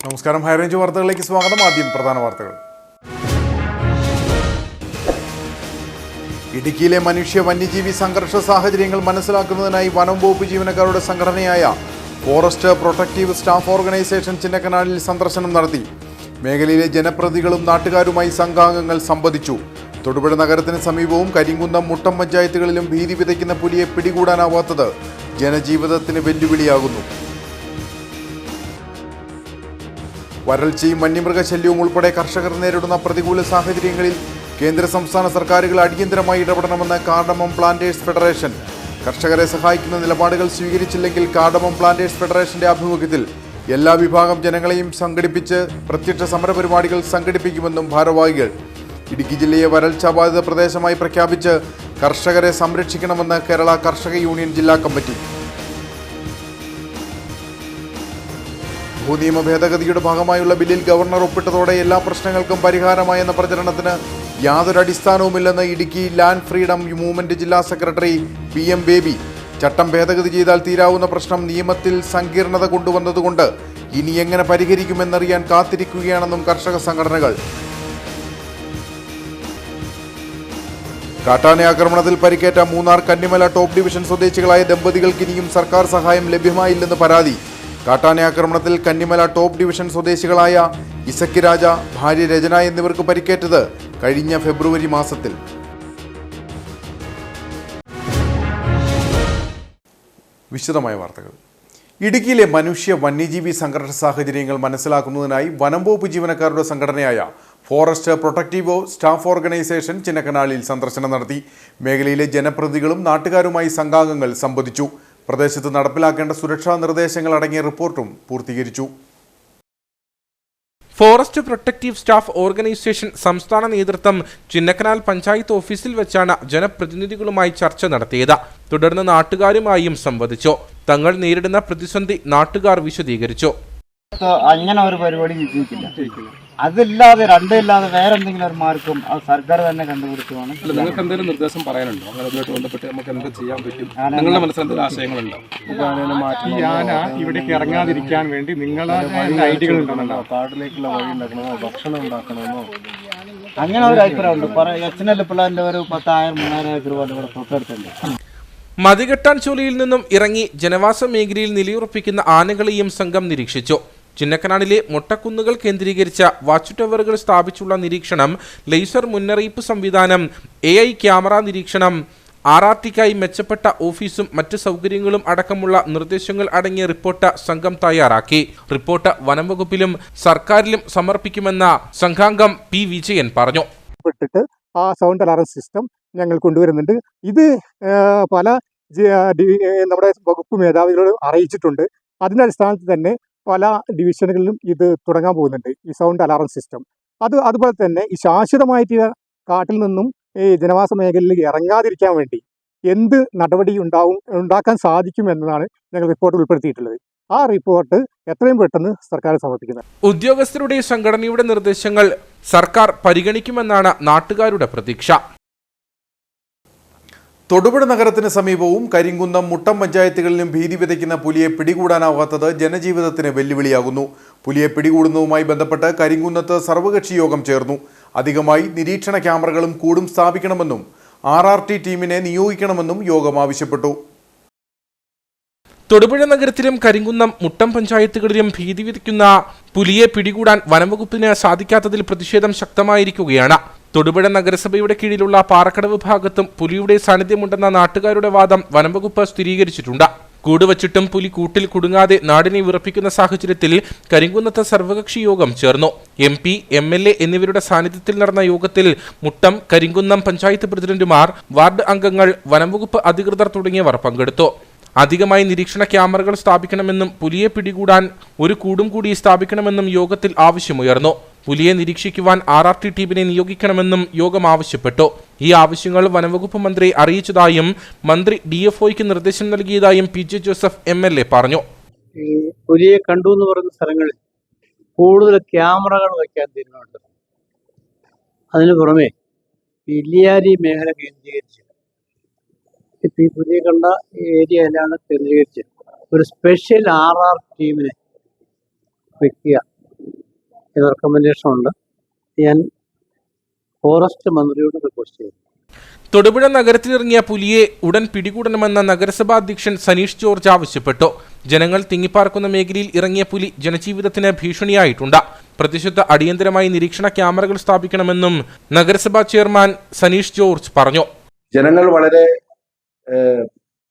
നമസ്കാരം. ഹൈറേഞ്ച് വാർത്തകളിലേക്ക് സ്വാഗതം. ആദ്യം പ്രധാന വാർത്തകൾ. ഇടുക്കിയിലെ മനുഷ്യ വന്യജീവി സംഘർഷ സാഹചര്യങ്ങൾ മനസ്സിലാക്കുന്നതിനായി വനം വകുപ്പ് ജീവനക്കാരുടെ സംഘടനയായ ഫോറസ്റ്റ് പ്രൊട്ടക്റ്റീവ് സ്റ്റാഫ് ഓർഗനൈസേഷൻ ചിന്നക്കനാലിൽ സന്ദർശനം നടത്തി. മേഖലയിലെ ജനപ്രതിനിധികളും നാട്ടുകാരുമായി സംഘാംഗങ്ങൾ സംവദിച്ചു. തൊടുപുഴ നഗരത്തിന് സമീപവും കരിങ്കുന്നം മുട്ടം പഞ്ചായത്തുകളിലും ഭീതി വിതയ്ക്കുന്ന പുലിയെ പിടികൂടാനാവാത്തത് ജനജീവിതത്തിന് വെല്ലുവിളിയാകുന്നു. വരൾച്ചയും വന്യമൃഗശല്യവും ഉൾപ്പെടെ കർഷകർ നേരിടുന്ന പ്രതികൂല സാഹചര്യങ്ങളിൽ കേന്ദ്ര സംസ്ഥാന സർക്കാരുകൾ അടിയന്തരമായി ഇടപെടണമെന്ന് കാർഡമം പ്ലാന്റേഴ്സ് ഫെഡറേഷൻ. കർഷകരെ സഹായിക്കുന്ന നിലപാടുകൾ സ്വീകരിച്ചില്ലെങ്കിൽ കാർഡമം പ്ലാന്റേഴ്സ് ഫെഡറേഷന്റെ ആഭിമുഖ്യത്തിൽ എല്ലാ വിഭാഗം ജനങ്ങളെയും സംഘടിപ്പിച്ച് പ്രത്യക്ഷ സമരപരിപാടികൾ സംഘടിപ്പിക്കുമെന്നും ഭാരവാഹികൾ. ഇടുക്കി ജില്ലയെ വരൾച്ചാബാധിത പ്രദേശമായി പ്രഖ്യാപിച്ച് കർഷകരെ സംരക്ഷിക്കണമെന്ന് കേരള കർഷക യൂണിയൻ ജില്ലാ കമ്മിറ്റി. ഭൂനിയമ ഭേദഗതിയുടെ ഭാഗമായുള്ള ബില്ലിൽ ഗവർണർ ഒപ്പിട്ടതോടെ എല്ലാ പ്രശ്നങ്ങൾക്കും പരിഹാരമായെന്ന പ്രചരണത്തിന് യാതൊരു അടിസ്ഥാനവുമില്ലെന്ന് ഇടുക്കി ലാൻഡ് ഫ്രീഡം മൂവ്മെന്റ് ജില്ലാ സെക്രട്ടറി PM ബേബി. ചട്ടം ഭേദഗതി ചെയ്താൽ തീരാവുന്ന പ്രശ്നം നിയമത്തിൽ സങ്കീർണത കൊണ്ടുവന്നതുകൊണ്ട് ഇനി എങ്ങനെ പരിഹരിക്കുമെന്നറിയാൻ കാത്തിരിക്കുകയാണെന്നും കർഷക സംഘടനകൾ. കാട്ടാന ആക്രമണത്തിൽ പരിക്കേറ്റ മൂന്നാർ കന്നിമല ടോപ്പ് ഡിവിഷൻ സ്വദേശികളായ ദമ്പതികൾക്ക് ഇനിയും സർക്കാർ സഹായം ലഭ്യമായില്ലെന്ന് പരാതി. കാട്ടാന ആക്രമണത്തിൽ കന്നിമല ടോപ്പ് ഡിവിഷൻ സ്വദേശികളായ ഇസക്കി രാജ, ഭാര്യ രചന എന്നിവർക്ക് പരിക്കേറ്റത് കഴിഞ്ഞ ഫെബ്രുവരി മാസത്തിൽ. വിശദമായ വാർത്തകൾ. ഇടുക്കിയിലെ മനുഷ്യ വന്യജീവി സംഘർഷ സാഹചര്യങ്ങൾ മനസ്സിലാക്കുന്നതിനായി വനം വകുപ്പ് ജീവനക്കാരുടെ സംഘടനയായ ഫോറസ്റ്റ് പ്രൊട്ടക്റ്റീവ് സ്റ്റാഫ് ഓർഗനൈസേഷൻ ചിന്നക്കനാലിൽ സന്ദർശനം നടത്തി. മേഖലയിലെ ജനപ്രതിനിധികളും നാട്ടുകാരുമായി സംഘാംഗങ്ങൾ സംവദിച്ചു. പ്രദേശത്ത് നടപ്പിലാക്കേണ്ട സുരക്ഷാ നിർദ്ദേശങ്ങൾ അടങ്ങിയ റിപ്പോർട്ടും പൂർത്തീകരിച്ചു. ഫോറസ്റ്റ് പ്രൊട്ടക്റ്റീവ് സ്റ്റാഫ് ഓർഗനൈസേഷൻ സംസ്ഥാന നേതൃത്വം ചിന്നക്കനാൽ പഞ്ചായത്ത് ഓഫീസിൽ വെച്ചാണ് ജനപ്രതിനിധികളുമായി ചർച്ച നടത്തിയത്. തുടർന്ന് നാട്ടുകാരുമായും സംവദിച്ചു. തങ്ങൾ നേരിടുന്ന പ്രതിസന്ധി നാട്ടുകാർ വിശദീകരിച്ചു. അങ്ങനെ ഒരു പരിപാടി നിശ്ചയിക്കില്ല. അതില്ലാതെ രണ്ടില്ലാതെ വേറെ എന്തെങ്കിലും ഒരു മാർഗം അത് സർക്കാർ തന്നെ കണ്ടുപിടിച്ചുമാണ്. നിങ്ങൾക്ക് എന്തെങ്കിലും നിർദ്ദേശം പറയാനുണ്ടോ? അങ്ങനെ അതുമായിട്ട് ബന്ധപ്പെട്ട് നമുക്ക് എന്ത് ചെയ്യാൻ പറ്റും? നിങ്ങളുടെ മനസ്സിൽ എന്തെങ്കിലും ആശയങ്ങളുണ്ടോ? ഈ ആന ഇവിടേക്ക് ഇറങ്ങാതിരിക്കാൻ വേണ്ടി നിങ്ങളുടെ ഐഡിയകൾ ഉണ്ടെന്നുണ്ടോ? കാട്ടിലേക്കുള്ള വഴി ഉണ്ടാക്കണമോ, ഭക്ഷണം ഉണ്ടാക്കണമോ, അങ്ങനെ ഒരു അഭിപ്രായമുണ്ട്. എച്ചനല്ല പിള്ളേരുടെ ഒരു 10,000-3,000 ഏക്കർ പോലെ ഇവിടെ തൊട്ടടുത്തുണ്ട്. മതികെട്ടാൻ ചുളിയിൽ നിന്നും ഇറങ്ങി ജനവാസ മേഖലയിൽ നിലയുറപ്പിക്കുന്ന ആനകളെയും സംഘം നിരീക്ഷിച്ചു. ചിന്നക്കനാലിലെ മൊട്ടക്കുന്നുകൾ കേന്ദ്രീകരിച്ച വാച്ച് ടവറുകൾ സ്ഥാപിച്ചുള്ള നിരീക്ഷണം, ലേസർ മുന്നറിയിപ്പ് സംവിധാനം, AI ക്യാമറ നിരീക്ഷണം, RRTക്കായി മെച്ചപ്പെട്ട ഓഫീസും മറ്റ് സൗകര്യങ്ങളും അടക്കമുള്ള നിർദ്ദേശങ്ങൾ അടങ്ങിയ റിപ്പോർട്ട് സംഘം തയ്യാറാക്കി. റിപ്പോർട്ട് വനം വകുപ്പിലും സർക്കാരിലും സമർപ്പിക്കുമെന്ന സംഘാംഗം P വിജയൻ പറഞ്ഞു. ആ സൗണ്ട് അലാറം സിസ്റ്റം ഞങ്ങൾ കൊണ്ടുവരുന്നുണ്ട്. ഇത് പല നമ്മുടെ വകുപ്പ് മേധാവികളോട് അറിയിച്ചിട്ടുണ്ട്. അതിൻ്റെ അടിസ്ഥാനത്തിൽ തന്നെ പല ഡിവിഷനുകളിലും ഇത് തുടങ്ങാൻ പോകുന്നുണ്ട്, ഈ സൗണ്ട് അലാറം സിസ്റ്റം. അതുപോലെ തന്നെ ഈ ശാശ്വതമായിട്ട് കാട്ടിൽ നിന്നും ഈ ജനവാസ മേഖലയിലേക്ക് ഇറങ്ങാതിരിക്കാൻ വേണ്ടി എന്ത് നടപടി ഉണ്ടാക്കാൻ സാധിക്കുമെന്നതാണ് ഞങ്ങൾ റിപ്പോർട്ട് ഉൾപ്പെടുത്തിയിട്ടുള്ളത്. ആ റിപ്പോർട്ട് എത്രയും പെട്ടെന്ന് സർക്കാർ സമർപ്പിക്കുന്നത്. ഉദ്യോഗസ്ഥരുടെ സംഘടനയുടെ നിർദ്ദേശങ്ങൾ സർക്കാർ പരിഗണിക്കുമെന്നാണ് നാട്ടുകാരുടെ പ്രതീക്ഷ. തൊടുപുഴ നഗരത്തിന് സമീപവും കരിങ്കുന്നം മുട്ടം പഞ്ചായത്തുകളിലും ഭീതി വിതയ്ക്കുന്ന പുലിയെ പിടികൂടാനാവാത്തത് ജനജീവിതത്തിന് വെല്ലുവിളിയാകുന്നു. പുലിയെ പിടികൂടുന്നതുമായി ബന്ധപ്പെട്ട് കരിങ്കുന്നത്ത് സർവകക്ഷി യോഗം ചേർന്നു. അധികമായി നിരീക്ഷണ ക്യാമറകളും കൂടും സ്ഥാപിക്കണമെന്നും RRT ടീമിനെ നിയോഗിക്കണമെന്നും യോഗം ആവശ്യപ്പെട്ടു. തൊടുപുഴ നഗരത്തിലും കരിങ്കുന്നം മുട്ടം പഞ്ചായത്തുകളിലും ഭീതി വിതയ്ക്കുന്ന പുലിയെ പിടികൂടാൻ വനംവകുപ്പിന് സാധിക്കാത്തതിൽ പ്രതിഷേധം ശക്തമായിരിക്കുകയാണ്. തൊടുപുഴ നഗരസഭയുടെ കീഴിലുള്ള പാറക്കടവ് ഭാഗത്തും പുലിയുടെ സാന്നിധ്യമുണ്ടെന്ന നാട്ടുകാരുടെ വാദം വനംവകുപ്പ് സ്ഥിരീകരിച്ചിട്ടുണ്ട്. കൂടുവച്ചിട്ടും പുലി കൂട്ടിൽ കുടുങ്ങാതെ നാടിനെ വിറപ്പിക്കുന്ന സാഹചര്യത്തിൽ കരിങ്കുന്നത്ത് സർവകക്ഷി യോഗം ചേർന്നു. MP, MLA എന്നിവരുടെ സാന്നിധ്യത്തിൽ നടന്ന യോഗത്തിൽ മുട്ടം, കരിങ്കുന്നം പഞ്ചായത്ത് പ്രസിഡന്റുമാർ, വാർഡ് അംഗങ്ങൾ, വനംവകുപ്പ് അധികൃതർ തുടങ്ങിയവർ പങ്കെടുത്തു. അധികമായി നിരീക്ഷണ ക്യാമറകൾ സ്ഥാപിക്കണമെന്നും പുലിയെ പിടികൂടാൻ ഒരു കൂടും കൂടി സ്ഥാപിക്കണമെന്നും യോഗത്തിൽ ആവശ്യമുയർന്നു. പുലിയെ നിരീക്ഷിക്കുവാൻ RRT ടീമിനെ നിയോഗിക്കണമെന്നും യോഗം ആവശ്യപ്പെട്ടു. ഈ ആവശ്യങ്ങൾ വനംവകുപ്പ് മന്ത്രി അറിയിച്ചതായും മന്ത്രി DFOയ്ക്ക് നിർദ്ദേശം നൽകിയതായും PJ ജോസഫ് MLA പറഞ്ഞു. ഈ പുലിയെ കണ്ടു എന്ന് പറയുന്ന സ്ഥലങ്ങളിൽ കൂടുതൽ ക്യാമറകൾ വയ്ക്കാൻ തീരുമാനമുണ്ട്. അതിനു പുറമെ ഇല്ലിയാരി മേഖല കേന്ദ്രീകരിച്ച് ഈ പുലിയെ കണ്ട ഏരിയയിലാണ് കേന്ദ്രീകരിച്ച് ഒരു സ്പെഷ്യൽ RR ടീമിനെ വെക്കുക. എനിക്ക് റെക്കമെൻഡേഷൻ ഉണ്ട്. ഞാൻ ഫോറസ്റ്റ് മന്ത്രിയോട് റിക്വസ്റ്റ് ചെയ്തു. തൊടുപുഴ നഗരത്തിലിറങ്ങിയ പുലിയെ ഉടൻ പിടികൂടണമെന്ന നഗരസഭാ അധ്യക്ഷൻ സനീഷ് ജോർജ് ആവശ്യപ്പെട്ടു. ജനങ്ങൾ തിങ്ങിപ്പാർക്കുന്ന മേഖലയിൽ ഇറങ്ങിയ പുലി ജനജീവിതത്തിന് ഭീഷണിയായിട്ടുണ്ട്. പ്രദേശത്ത് അടിയന്തരമായി നിരീക്ഷണ ക്യാമറകൾ സ്ഥാപിക്കണമെന്നും നഗരസഭാ ചെയർമാൻ സനീഷ് ജോർജ് പറഞ്ഞു. ജനങ്ങൾ വളരെ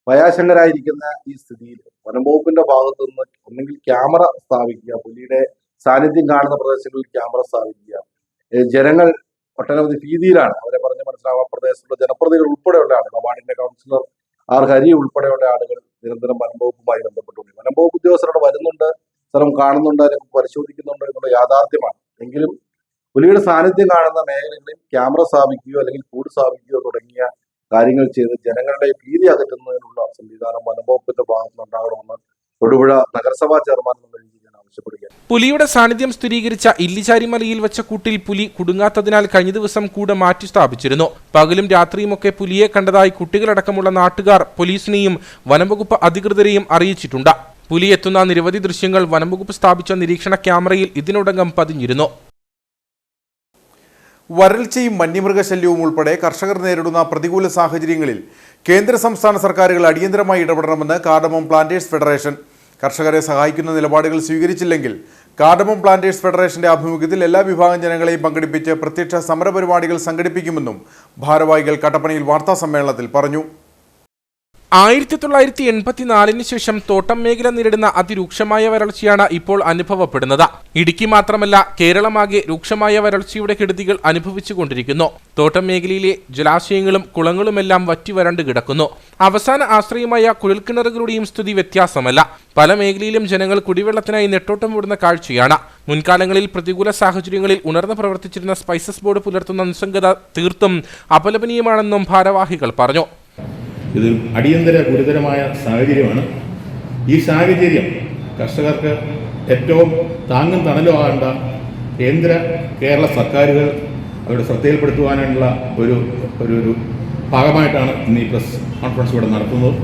ഭയാശങ്കരായിരിക്കുന്ന ഈ സ്ഥിതിയിൽ വനംവകുപ്പിന്റെ ഭാഗത്തുനിന്ന് ഒന്നെങ്കിൽ ക്യാമറ സ്ഥാപിക്കുക, പുലിയുടെ സാന്നിധ്യം കാണുന്ന പ്രദേശങ്ങളിൽ ക്യാമറ സ്ഥാപിക്കുക. ജനങ്ങൾ ഒട്ടനവധി ഭീതിയിലാണ്. അവരെ പറഞ്ഞ് മനസ്സിലാവാൻ പ്രദേശത്തുള്ള ജനപ്രതിനിധികൾ ഉൾപ്പെടെയുള്ള ആളുകൾ, വാർഡിന്റെ കൗൺസിലർ ആർ ഹരി ഉൾപ്പെടെയുള്ള ആളുകൾ നിരന്തരം വനംവകുപ്പുമായി ബന്ധപ്പെട്ടുകൊണ്ട് വനംവകുപ്പ് ഉദ്യോഗസ്ഥരോട് വരുന്നുണ്ട്, സ്ഥലം കാണുന്നുണ്ട്, അതിനെ പരിശോധിക്കുന്നുണ്ട് എന്നുള്ള യാഥാർത്ഥ്യമാണ്. എങ്കിലും പുലിയുടെ സാന്നിധ്യം കാണുന്ന മേഖലകളിൽ ക്യാമറ സ്ഥാപിക്കുകയോ അല്ലെങ്കിൽ കൂട് സ്ഥാപിക്കുകയോ തുടങ്ങിയ കാര്യങ്ങൾ ചെയ്ത് ജനങ്ങളുടെ ഭീതി അകറ്റുന്നതിനുള്ള സംവിധാനം വനംവകുപ്പിന്റെ ഭാഗത്തുനിന്നുണ്ടാകണമെന്ന് തൊടുപുഴ നഗരസഭാ ചെയർമാൻ എന്ന രീതിയിൽ ഞാൻ ആവശ്യപ്പെടുകയാണ്. പുലിയുടെ സാന്നിധ്യം സ്ഥിരീകരിച്ച ഇല്ലിച്ചാരിമലയിൽ വെച്ച കൂട്ടിൽ പുലി കുടുങ്ങാത്തതിനാൽ കഴിഞ്ഞ ദിവസം കൂട് മാറ്റി സ്ഥാപിച്ചിരുന്നു. പകലും രാത്രിയുമൊക്കെ പുലിയെ കണ്ടതായി കുട്ടികളടക്കമുള്ള നാട്ടുകാർ പോലീസിനെയും വനംവകുപ്പ് അധികൃതരെയും അറിയിച്ചിട്ടുണ്ട്. പുലി എത്തുന്ന നിരവധി ദൃശ്യങ്ങൾ വനംവകുപ്പ് സ്ഥാപിച്ച നിരീക്ഷണ ക്യാമറയിൽ ഇതിനോടകം പതിഞ്ഞിരുന്നു. വരൾച്ചയും വന്യമൃഗശല്യവും ഉൾപ്പെടെ കർഷകർ നേരിടുന്ന പ്രതികൂല സാഹചര്യങ്ങളിൽ കേന്ദ്ര സംസ്ഥാന സർക്കാരുകൾ അടിയന്തരമായി ഇടപെടണമെന്ന് കാർഡമം പ്ലാന്റേഴ്സ് ഫെഡറേഷൻ. കർഷകരെ സഹായിക്കുന്ന നിലപാടുകൾ സ്വീകരിച്ചില്ലെങ്കിൽ കാർഡമം പ്ലാന്റേഴ്സ് ഫെഡറേഷന്റെ ആഭിമുഖ്യത്തിൽ എല്ലാ വിഭാഗം ജനങ്ങളെയും പങ്കെടുപ്പിച്ച് പ്രത്യക്ഷ സമരപരിപാടികൾ സംഘടിപ്പിക്കുമെന്നും ഭാരവാഹികൾ കട്ടപ്പനയിൽ വാർത്താസമ്മേളനത്തിൽ പറഞ്ഞു. 1984 ശേഷം തോട്ടം മേഖല നേരിടുന്ന അതിരൂക്ഷമായ വരൾച്ചയാണ് ഇപ്പോൾ അനുഭവപ്പെടുന്നത്. ഇടുക്കി മാത്രമല്ല, കേരളമാകെ രൂക്ഷമായ വരൾച്ചയുടെ കെടുതികൾ അനുഭവിച്ചുകൊണ്ടിരിക്കുന്നു. തോട്ടം മേഖലയിലെ ജലാശയങ്ങളും കുളങ്ങളുമെല്ലാം വറ്റി വരണ്ടു കിടക്കുന്നു. അവസാന ആശ്രയമായ കുഴൽക്കിണറുകളുടെയും സ്ഥിതി വ്യത്യാസമല്ല. പല മേഖലയിലും ജനങ്ങൾ കുടിവെള്ളത്തിനായി നെട്ടോട്ടം ഓടുന്ന കാഴ്ചയാണ്. മുൻകാലങ്ങളിൽ പ്രതികൂല സാഹചര്യങ്ങളിൽ ഉണർന്നു പ്രവർത്തിച്ചിരുന്ന സ്പൈസസ് ബോർഡ് പുലർത്തുന്ന നിസ്സംഗത തീർത്തും അപലപനീയമാണെന്നും ഭാരവാഹികൾ പറഞ്ഞു. ഇത് അടിയന്തര ഗുരുതരമായ സാഹചര്യമാണ്. ഈ സാഹചര്യം കർഷകർക്ക് ഏറ്റവും താങ്ങും തണലുമാകേണ്ട കേരള സർക്കാരുകൾ അവരുടെ ശ്രദ്ധയിൽപ്പെടുത്തുവാനുള്ള ഒരു ഭാഗമായിട്ടാണ് ഇന്ന് ഈ പ്രസ് കോൺഫറൻസ് ഇവിടെ നടത്തുന്നത്.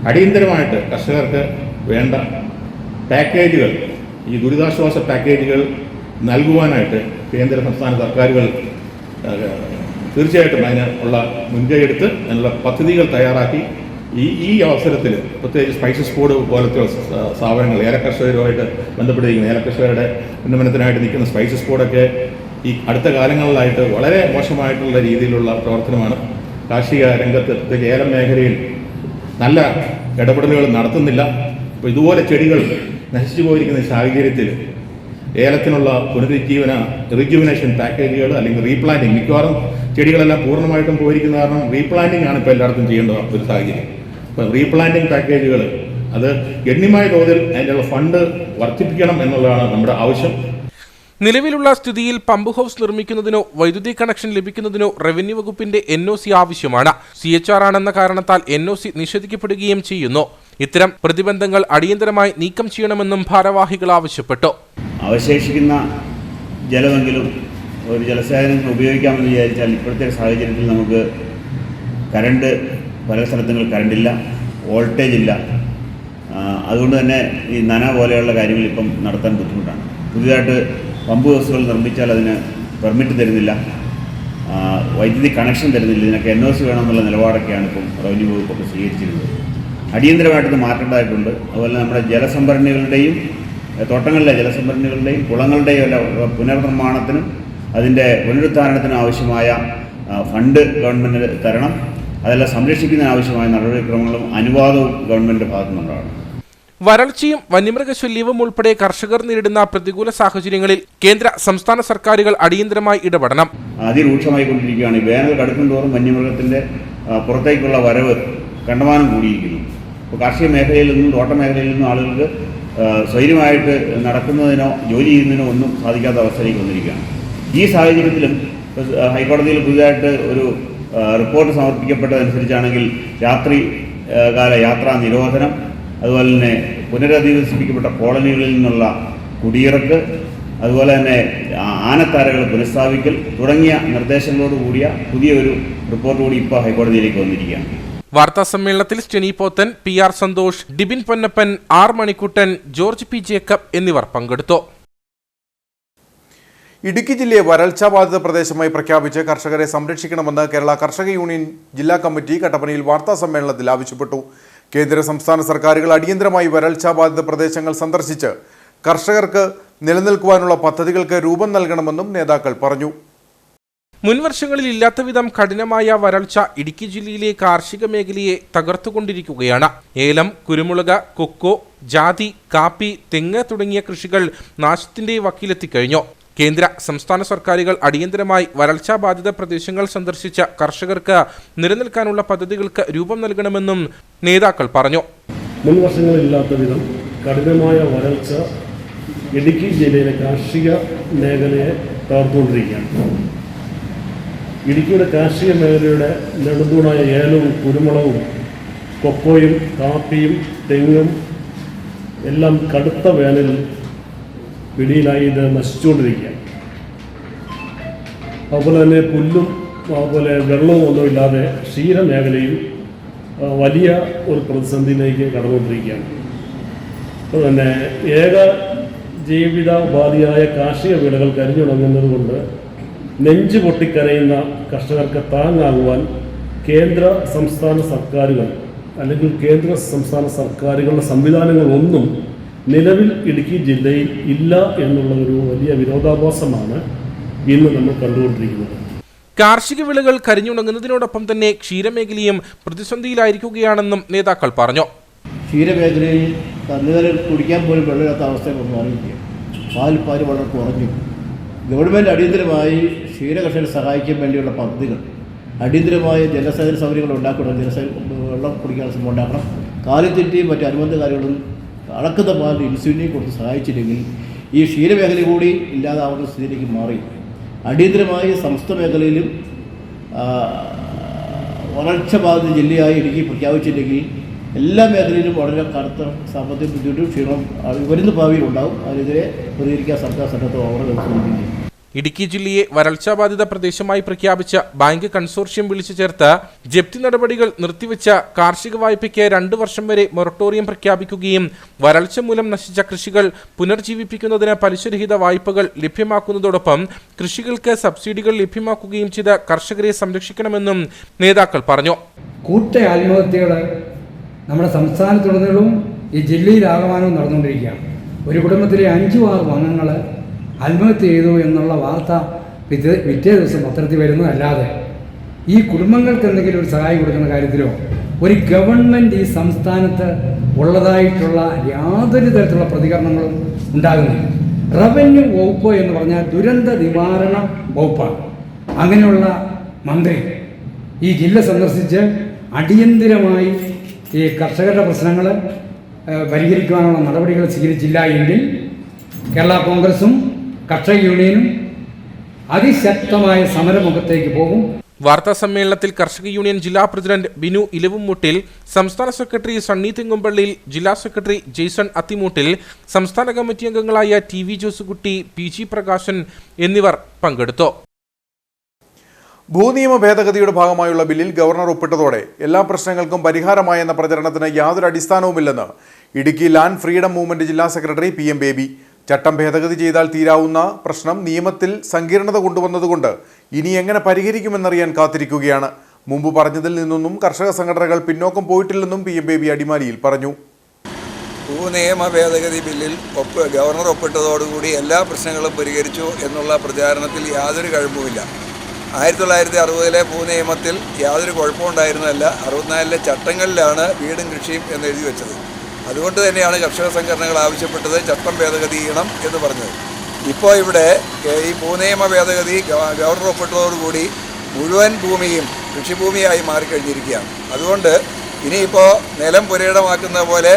അടിയന്തരമായിട്ട് കർഷകർക്ക് വേണ്ട പാക്കേജുകൾ, ഈ ദുരിതാശ്വാസ പാക്കേജുകൾ നൽകുവാനായിട്ട് കേന്ദ്ര സംസ്ഥാന സർക്കാരുകൾ തീർച്ചയായിട്ടും അതിന് ഉള്ള മുൻകൈയെടുത്ത് അതിനുള്ള പദ്ധതികൾ തയ്യാറാക്കി ഈ അവസരത്തിൽ പ്രത്യേകിച്ച് സ്പൈസസ് ബോർഡ് പോലത്തെ സ്ഥാപനങ്ങൾ, ഏലക്കർഷകരുമായിട്ട് ബന്ധപ്പെട്ടിരിക്കുന്ന ഏലക്കർഷകരുടെ ഉന്നമനത്തിനായിട്ട് നിൽക്കുന്ന സ്പൈസസ് ബോർഡൊക്കെ ഈ അടുത്ത കാലങ്ങളിലായിട്ട് വളരെ മോശമായിട്ടുള്ള രീതിയിലുള്ള പ്രവർത്തനമാണ്. കാർഷിക രംഗത്ത് പ്രത്യേകിച്ച് ഏലം മേഖലയിൽ നല്ല ഇടപെടലുകൾ നടത്തുന്നില്ല. അപ്പോൾ ഇതുപോലെ ചെടികൾ നശിച്ചു പോയിരിക്കുന്ന സാഹചര്യത്തിൽ ഏലത്തിനുള്ള റിജുവിനേഷൻ പാക്കേജുകൾ അല്ലെങ്കിൽ റീപ്ലാന്റിങ്, മിക്കവാറും ചെടികളെല്ലാം പൂർണ്ണമായിട്ടും പോയിരിക്കുന്ന കാരണം റീപ്ലാന്റിങ് ആണ് ഇപ്പോൾ എല്ലായിടത്തും ചെയ്യേണ്ട ഒരു സാഹചര്യം. അപ്പോൾ റീപ്ലാന്റിങ് പാക്കേജുകൾ അത് ഗണ്യമായ തോതിൽ അതിനുള്ള ഫണ്ട് വർദ്ധിപ്പിക്കണം എന്നുള്ളതാണ് നമ്മുടെ ആവശ്യം. നിലവിലുള്ള സ്ഥിതിയിൽ പമ്പ് ഹൗസ് നിർമ്മിക്കുന്നതിനോ വൈദ്യുതി കണക്ഷൻ ലഭിക്കുന്നതിനോ റവന്യൂ വകുപ്പിന്റെ NOC ആവശ്യമാണ്. CHR ആണെന്ന കാരണത്താൽ NOC നിഷേധിക്കപ്പെടുകയും ചെയ്യുന്നു. ഇത്തരം പ്രതിബന്ധങ്ങൾ അടിയന്തരമായി നീക്കം ചെയ്യണമെന്നും ഭാരവാഹികൾ ആവശ്യപ്പെട്ടു. അവശേഷിക്കുന്ന ജലമെങ്കിലും ഒരു ജലസേചനത്തിന് ഉപയോഗിക്കാമെന്ന് വിചാരിച്ചാൽ ഇപ്പോഴത്തെ സാഹചര്യത്തിൽ നമുക്ക് കറണ്ട് പല സ്ഥലത്തും കറണ്ടില്ല, വോൾട്ടേജ് ഇല്ല. അതുകൊണ്ട് തന്നെ ഈ നന പോലെയുള്ള കാര്യങ്ങൾ ഇപ്പം നടത്താൻ ബുദ്ധിമുട്ടാണ്. പുതിയതായിട്ട് പമ്പ് ഹൗസുകൾ നിർമ്മിച്ചാൽ അതിന് പെർമിറ്റ് തരുന്നില്ല, വൈദ്യുതി കണക്ഷൻ തരുന്നില്ല. ഇതിനൊക്കെ NOC വേണമെന്നുള്ള നിലപാടൊക്കെയാണ് ഇപ്പം റവന്യൂ വകുപ്പൊക്കെ സ്വീകരിച്ചിരുന്നത്. അടിയന്തരമായിട്ടത് മാറ്റേണ്ടതായിട്ടുണ്ട്. അതുപോലെ നമ്മുടെ ജലസംഭരണികളുടെയും തോട്ടങ്ങളിലെ ജലസംഭരണികളുടെയും കുളങ്ങളുടെയും എല്ലാം പുനർനിർമ്മാണത്തിനും അതിൻ്റെ പുനരുദ്ധാരണത്തിനും ആവശ്യമായ ഫണ്ട് ഗവൺമെൻറ് തരണം. അതെല്ലാം സംരക്ഷിക്കുന്നതിന് ആവശ്യമായ നടപടിക്രമങ്ങളും അനുവാദവും ഗവൺമെൻറ് ഭാഗത്തുനിന്നുണ്ടാകണം. വരൾച്ചയും വന്യമൃഗശല്യവും ഉൾപ്പെടെ കർഷകർ നേരിടുന്ന പ്രതികൂല സാഹചര്യങ്ങളിൽ കേന്ദ്ര സംസ്ഥാന സർക്കാരുകൾ അടിയന്തരമായി ഇടപെടണം. അതിരൂക്ഷമായിക്കൊണ്ടിരിക്കുകയാണ്. വേനൽ കടുക്കും തോറും വന്യമൃഗത്തിൻ്റെ പുറത്തേക്കുള്ള വരവ് കണ്ടമാനം കൂടിയിരിക്കുന്നു. ഇപ്പോൾ കാർഷിക മേഖലയിൽ നിന്നും തോട്ട മേഖലയിൽ നിന്നും ആളുകൾക്ക് സ്വൈര്യമായിട്ട് നടക്കുന്നതിനോ ജോലി ചെയ്യുന്നതിനോ ഒന്നും സാധിക്കാത്ത അവസ്ഥയിലേക്ക് വന്നിരിക്കുകയാണ്. ഈ സാഹചര്യത്തിലും ഹൈക്കോടതിയിൽ പുതിയതായിട്ട് ഒരു റിപ്പോർട്ട് സമർപ്പിക്കപ്പെട്ടതനുസരിച്ചാണെങ്കിൽ രാത്രികാല യാത്രാ നിരോധനം, അതുപോലെ തന്നെ പുനരധിവസിപ്പിക്കപ്പെട്ട കോളനികളിൽ നിന്നുള്ള കുടിയിറക്ക്, അതുപോലെ തന്നെ ആനത്താരകൾ പുനഃസ്ഥാപിക്കൽ തുടങ്ങിയ നിർദ്ദേശങ്ങളോടുകൂടിയ പുതിയൊരു റിപ്പോർട്ട് കൂടി ഇപ്പോൾ ഹൈക്കോടതിയിലേക്ക് വന്നിരിക്കുകയാണ്. വാർത്താ സമ്മേളനത്തിൽ Steny Pothan, PR Santhosh, Dibin Ponnappan, R Manikuttan, George P Jacob എന്നിവർ പങ്കെടുത്തു. ഇടുക്കി ജില്ലയെ വരൾച്ചാ ബാധിത പ്രദേശമായി പ്രഖ്യാപിച്ച് കർഷകരെ സംരക്ഷിക്കണമെന്ന് കേരള കർഷക യൂണിയൻ ജില്ലാ കമ്മിറ്റി കട്ടപ്പനയിൽ വാർത്താ സമ്മേളനത്തിൽ ആവശ്യപ്പെട്ടു. കേന്ദ്ര സംസ്ഥാന സർക്കാരുകൾ അടിയന്തരമായി വരൾച്ചാ ബാധിത പ്രദേശങ്ങൾ സന്ദർശിച്ച് കർഷകർക്ക് നിലനിൽക്കുവാനുള്ള പദ്ധതികൾക്ക് രൂപം നൽകണമെന്നും നേതാക്കൾ പറഞ്ഞു. മുൻവർഷങ്ങളിൽ ഇല്ലാത്ത വിധം കഠിനമായ വരൾച്ച ഇടുക്കി ജില്ലയിലെ കാർഷിക മേഖലയെ തകർത്തുകൊണ്ടിരിക്കുകയാണ്. ഏലം, കുരുമുളക്, കൊക്കോ, ജാതി, കാപ്പി, തെങ്ങ് തുടങ്ങിയ കൃഷികൾ നാശത്തിന്റെ വക്കിലെത്തിക്കഴിഞ്ഞു. കേന്ദ്ര സംസ്ഥാന സർക്കാരുകൾ അടിയന്തരമായി വരൾച്ചാ ബാധിത പ്രദേശങ്ങൾ സന്ദർശിച്ച കർഷകർക്ക് നിലനിൽക്കാനുള്ള പദ്ധതികൾക്ക് രൂപം നൽകണമെന്നും നേതാക്കൾ പറഞ്ഞു. മുൻവർഷങ്ങളില്ലാത്ത വിധം കഠിനമായ വരൾച്ച ഇടുക്കി ജില്ലയിലെ കാർഷിക മേഖലയെ തകർത്തുകൊണ്ടിരിക്കുകയാണ്. ഇടുക്കിയുടെ കാർഷിക മേഖലയുടെ നെടുന്തൂണായ ഏലവും കുരുമുളകും കൊക്കോയും കാപ്പിയും തെങ്ങും എല്ലാം കടുത്ത വേനലിൽ പിടിയിലായി ഇത് നശിച്ചുകൊണ്ടിരിക്കുകയാണ്. അതുപോലെ തന്നെ പുല്ലും അതുപോലെ വെള്ളവും ഒന്നുമില്ലാതെ ക്ഷീരമേഖലയും വലിയ ഒരു പ്രതിസന്ധിയിലേക്ക് കടന്നുകൊണ്ടിരിക്കുകയാണ്. അപ്പോൾ തന്നെ ഏക ജീവിതോപാധിയായ കാർഷിക വിളകൾ കരിഞ്ഞുണങ്ങുന്നത് കൊണ്ട് നെഞ്ചു പൊട്ടിക്കരയുന്ന കർഷകർക്ക് താങ്ങാകുവാൻ കേന്ദ്ര സംസ്ഥാന സർക്കാരുകൾ അല്ലെങ്കിൽ കേന്ദ്ര സംസ്ഥാന സർക്കാരുകളുടെ സംവിധാനങ്ങളൊന്നും നിലവിൽ ഇടുക്കി ജില്ലയിൽ ഇല്ല എന്നുള്ള ഒരു വലിയ വിരോധാഭാസമാണ് ഇന്ന് നമ്മൾ കണ്ടുകൊണ്ടിരിക്കുന്നത്. കാർഷിക വിളകൾ കരിഞ്ഞുണങ്ങുന്നതിനോടൊപ്പം തന്നെ ക്ഷീരമേഖലയും പ്രതിസന്ധിയിലായിരിക്കുകയാണെന്നും നേതാക്കൾ പറഞ്ഞു. ക്ഷീരമേഖലയിൽ കന്നുകാലികൾ കുടിക്കാൻ പോലും വെള്ളമില്ലാത്ത അവസ്ഥ മാറിയിരിക്കുകയാണ്. പാൽ വളരെ കുറഞ്ഞു. ഗവൺമെൻറ് അടിയന്തരമായി ക്ഷീരകർഷകരെ സഹായിക്കാൻ വേണ്ടിയുള്ള പദ്ധതികൾ, അടിയന്തരമായ ജലസേചന സൗകര്യങ്ങൾ ഉണ്ടാക്കണം, വെള്ളം കുടിക്കാൻ ശ്രമം ഉണ്ടാക്കണം. കാലിത്തീറ്റയും മറ്റ് അനുബന്ധ കാര്യങ്ങളും അളക്കുന്ന പാലിൽ ഇൻസുലിനെയും കൊടുത്ത് സഹായിച്ചില്ലെങ്കിൽ ഈ ക്ഷീരമേഖല കൂടി ഇല്ലാതാവുന്ന സ്ഥിതിയിലേക്ക് മാറി. അടിയന്തരമായി സമസ്ത മേഖലയിലും വരൾച്ച ബാധിത ജില്ലയായി ഇടുക്കി പ്രഖ്യാപിച്ചില്ലെങ്കിൽ എല്ലാ മേഖലയിലും വളരെ കടുത്ത സാമ്പത്തിക ബുദ്ധിമുട്ടും ക്ഷീണം വരുന്ന ഭാവിയിൽ ഉണ്ടാകും. അതിനെതിരെ പ്രതികരിക്കാൻ സർക്കാർ സന്നദ്ധമാവണം. ഇടുക്കി ജില്ലയെ വരൾച്ചാ ബാധിത പ്രദേശമായി പ്രഖ്യാപിച്ച ബാങ്ക് കൺസോർഷ്യം വിളിച്ചു ചേർത്ത് ജപ്തി നടപടികൾ നിർത്തിവെച്ച കാർഷിക വായ്പയ്ക്ക് 2 വർഷം വരെ മൊറട്ടോറിയം പ്രഖ്യാപിക്കുകയും വരൾച്ച മൂലം നശിച്ച കൃഷികൾ പുനർജീവിപ്പിക്കുന്നതിന് പലിശരഹിത വായ്പകൾ ലഭ്യമാക്കുന്നതോടൊപ്പം കൃഷികൾക്ക് സബ്സിഡികൾ ലഭ്യമാക്കുകയും ചെയ്ത് കർഷകരെ സംരക്ഷിക്കണമെന്നും നേതാക്കൾ പറഞ്ഞു. കൂട്ട ആത്മഹത്യകൾ നമ്മുടെ സംസ്ഥാനത്തുടനീളവും ഈ ജില്ലയിലാകമാനവും നടന്നുകൊണ്ടിരിക്കുകയാണ്. ഒരു കുടുംബത്തിലെ 5-6 അംഗങ്ങൾ ആത്മഹത്യ ചെയ്തു എന്നുള്ള വാർത്ത പിറ്റേ ദിവസം പത്രത്തിൽ വരുന്നതല്ലാതെ ഈ കുടുംബങ്ങൾക്ക് എന്തെങ്കിലും ഒരു സഹായം കൊടുക്കുന്ന കാര്യത്തിലോ ഒരു ഗവൺമെൻറ് ഈ സംസ്ഥാനത്ത് ഉള്ളതായിട്ടുള്ള യാതൊരു തരത്തിലുള്ള പ്രതികരണങ്ങളും ഉണ്ടാകുന്നില്ല. റവന്യൂ വകുപ്പ് എന്ന് പറഞ്ഞാൽ ദുരന്ത നിവാരണ വകുപ്പാണ്. അങ്ങനെയുള്ള മന്ത്രി ഈ ജില്ല സന്ദർശിച്ച് അടിയന്തിരമായി ഈ കർഷകരുടെ പ്രശ്നങ്ങൾ പരിഹരിക്കുവാനുള്ള നടപടികൾ സ്വീകരിച്ചില്ല എങ്കിൽ കേരള കോൺഗ്രസും കർഷക യൂണിയനും അതിശക്തമായ സമരമുഖത്തേക്ക് പോകും. വാർത്താ സമ്മേളനത്തിൽ കർഷക യൂണിയൻ ജില്ലാ പ്രസിഡന്റ് ബിനു ഇലവുംമുട്ടിൽ, സംസ്ഥാന സെക്രട്ടറി സണ്ണി തെങ്ങുംപള്ളിയിൽ, ജില്ലാ സെക്രട്ടറി ജെയ്സൺ അത്തിമൂട്ടിൽ, സംസ്ഥാന കമ്മിറ്റി അംഗങ്ങളായ TV ജോസുകുട്ടി, PG പ്രകാശൻ എന്നിവർ പങ്കെടുത്തു. ഭൂനിയമ ഭേദഗതിയുടെ ഭാഗമായുള്ള ബില്ലിൽ ഗവർണർ ഒപ്പിട്ടതോടെ എല്ലാ പ്രശ്നങ്ങൾക്കും പരിഹാരമായെന്ന പ്രചരണത്തിന് യാതൊരു അടിസ്ഥാനവുമില്ലെന്ന് ഇടുക്കി ലാൻഡ് ഫ്രീഡം മൂവ്മെന്റ് ജില്ലാ സെക്രട്ടറി PM ബേബി. ചട്ടം ഭേദഗതി ചെയ്താൽ തീരാവുന്ന പ്രശ്നം നിയമത്തിൽ സങ്കീർണത കൊണ്ടുവന്നതുകൊണ്ട് ഇനി എങ്ങനെ പരിഹരിക്കുമെന്നറിയാൻ കാത്തിരിക്കുകയാണ്. മുമ്പ് പറഞ്ഞതിൽ നിന്നൊന്നും കർഷക സംഘടനകൾ പിന്നോക്കം പോയിട്ടില്ലെന്നും PM ബേബി അടിമാലിയിൽ പറഞ്ഞു. ഭൂനിയമ ഭേദഗതി ബില്ലിൽ ഗവർണർ ഒപ്പിട്ടതോടുകൂടി എല്ലാ പ്രശ്നങ്ങളും പരിഹരിച്ചു എന്നുള്ള പ്രചാരണത്തിൽ യാതൊരു കഴമ്പുമില്ല. 1960 ഭൂനിയമത്തിൽ യാതൊരു കുഴപ്പമുണ്ടായിരുന്നതല്ല. 64 ചട്ടങ്ങളിലാണ് വീടും കൃഷിയും എന്ന് എഴുതി വെച്ചത്. അതുകൊണ്ട് തന്നെയാണ് കർഷക സംഘടനകൾ ആവശ്യപ്പെട്ടത് ചട്ടം ഭേദഗതി ചെയ്യണം എന്ന് പറഞ്ഞത്. ഇപ്പോൾ ഇവിടെ ഈ ഭൂനിയമ ഭേദഗതി ഗവർണർ ഒപ്പിട്ടതോടുകൂടി മുഴുവൻ ഭൂമിയും കൃഷിഭൂമിയായി മാറിക്കഴിഞ്ഞിരിക്കുകയാണ്. അതുകൊണ്ട് ഇനിയിപ്പോൾ നിലം പുരയിടമാക്കുന്ന പോലെ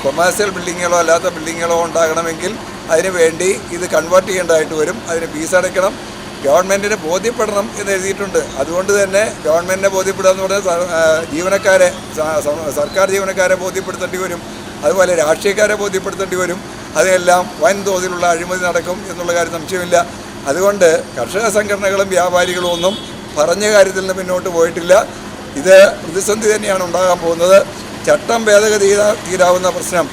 കൊമേഴ്സ്യൽ ബിൽഡിങ്ങുകളോ അല്ലാത്ത ബിൽഡിങ്ങുകളോ ഉണ്ടാകണമെങ്കിൽ അതിന് വേണ്ടി ഇത് കൺവേർട്ട് ചെയ്യേണ്ടതായിട്ട് വരും. അതിന് ഫീസ് അടയ്ക്കണം. ഗവൺമെൻറ്റിന് ബോധ്യപ്പെടണം എന്ന് എഴുതിയിട്ടുണ്ട്. അതുകൊണ്ട് തന്നെ ഗവൺമെൻറ്റിനെ ബോധ്യപ്പെടുക എന്ന് പറഞ്ഞാൽ ജീവനക്കാരെ, സർക്കാർ ജീവനക്കാരെ ബോധ്യപ്പെടുത്തേണ്ടി വരും. അതുപോലെ രാഷ്ട്രീയക്കാരെ ബോധ്യപ്പെടുത്തേണ്ടി വരും. അതെല്ലാം വൻതോതിലുള്ള അഴിമതി നടക്കും എന്നുള്ള കാര്യം സംശയമില്ല. അതുകൊണ്ട് കർഷക സംഘടനകളും വ്യാപാരികളും ഒന്നും പറഞ്ഞ കാര്യത്തിൽ നിന്ന് മുന്നോട്ട് പോയിട്ടില്ല. ഇത് പ്രതിസന്ധി തന്നെയാണ് ഉണ്ടാകാൻ പോകുന്നത്. ചട്ടം ഭേദഗതി തീരാവുന്ന പ്രശ്നം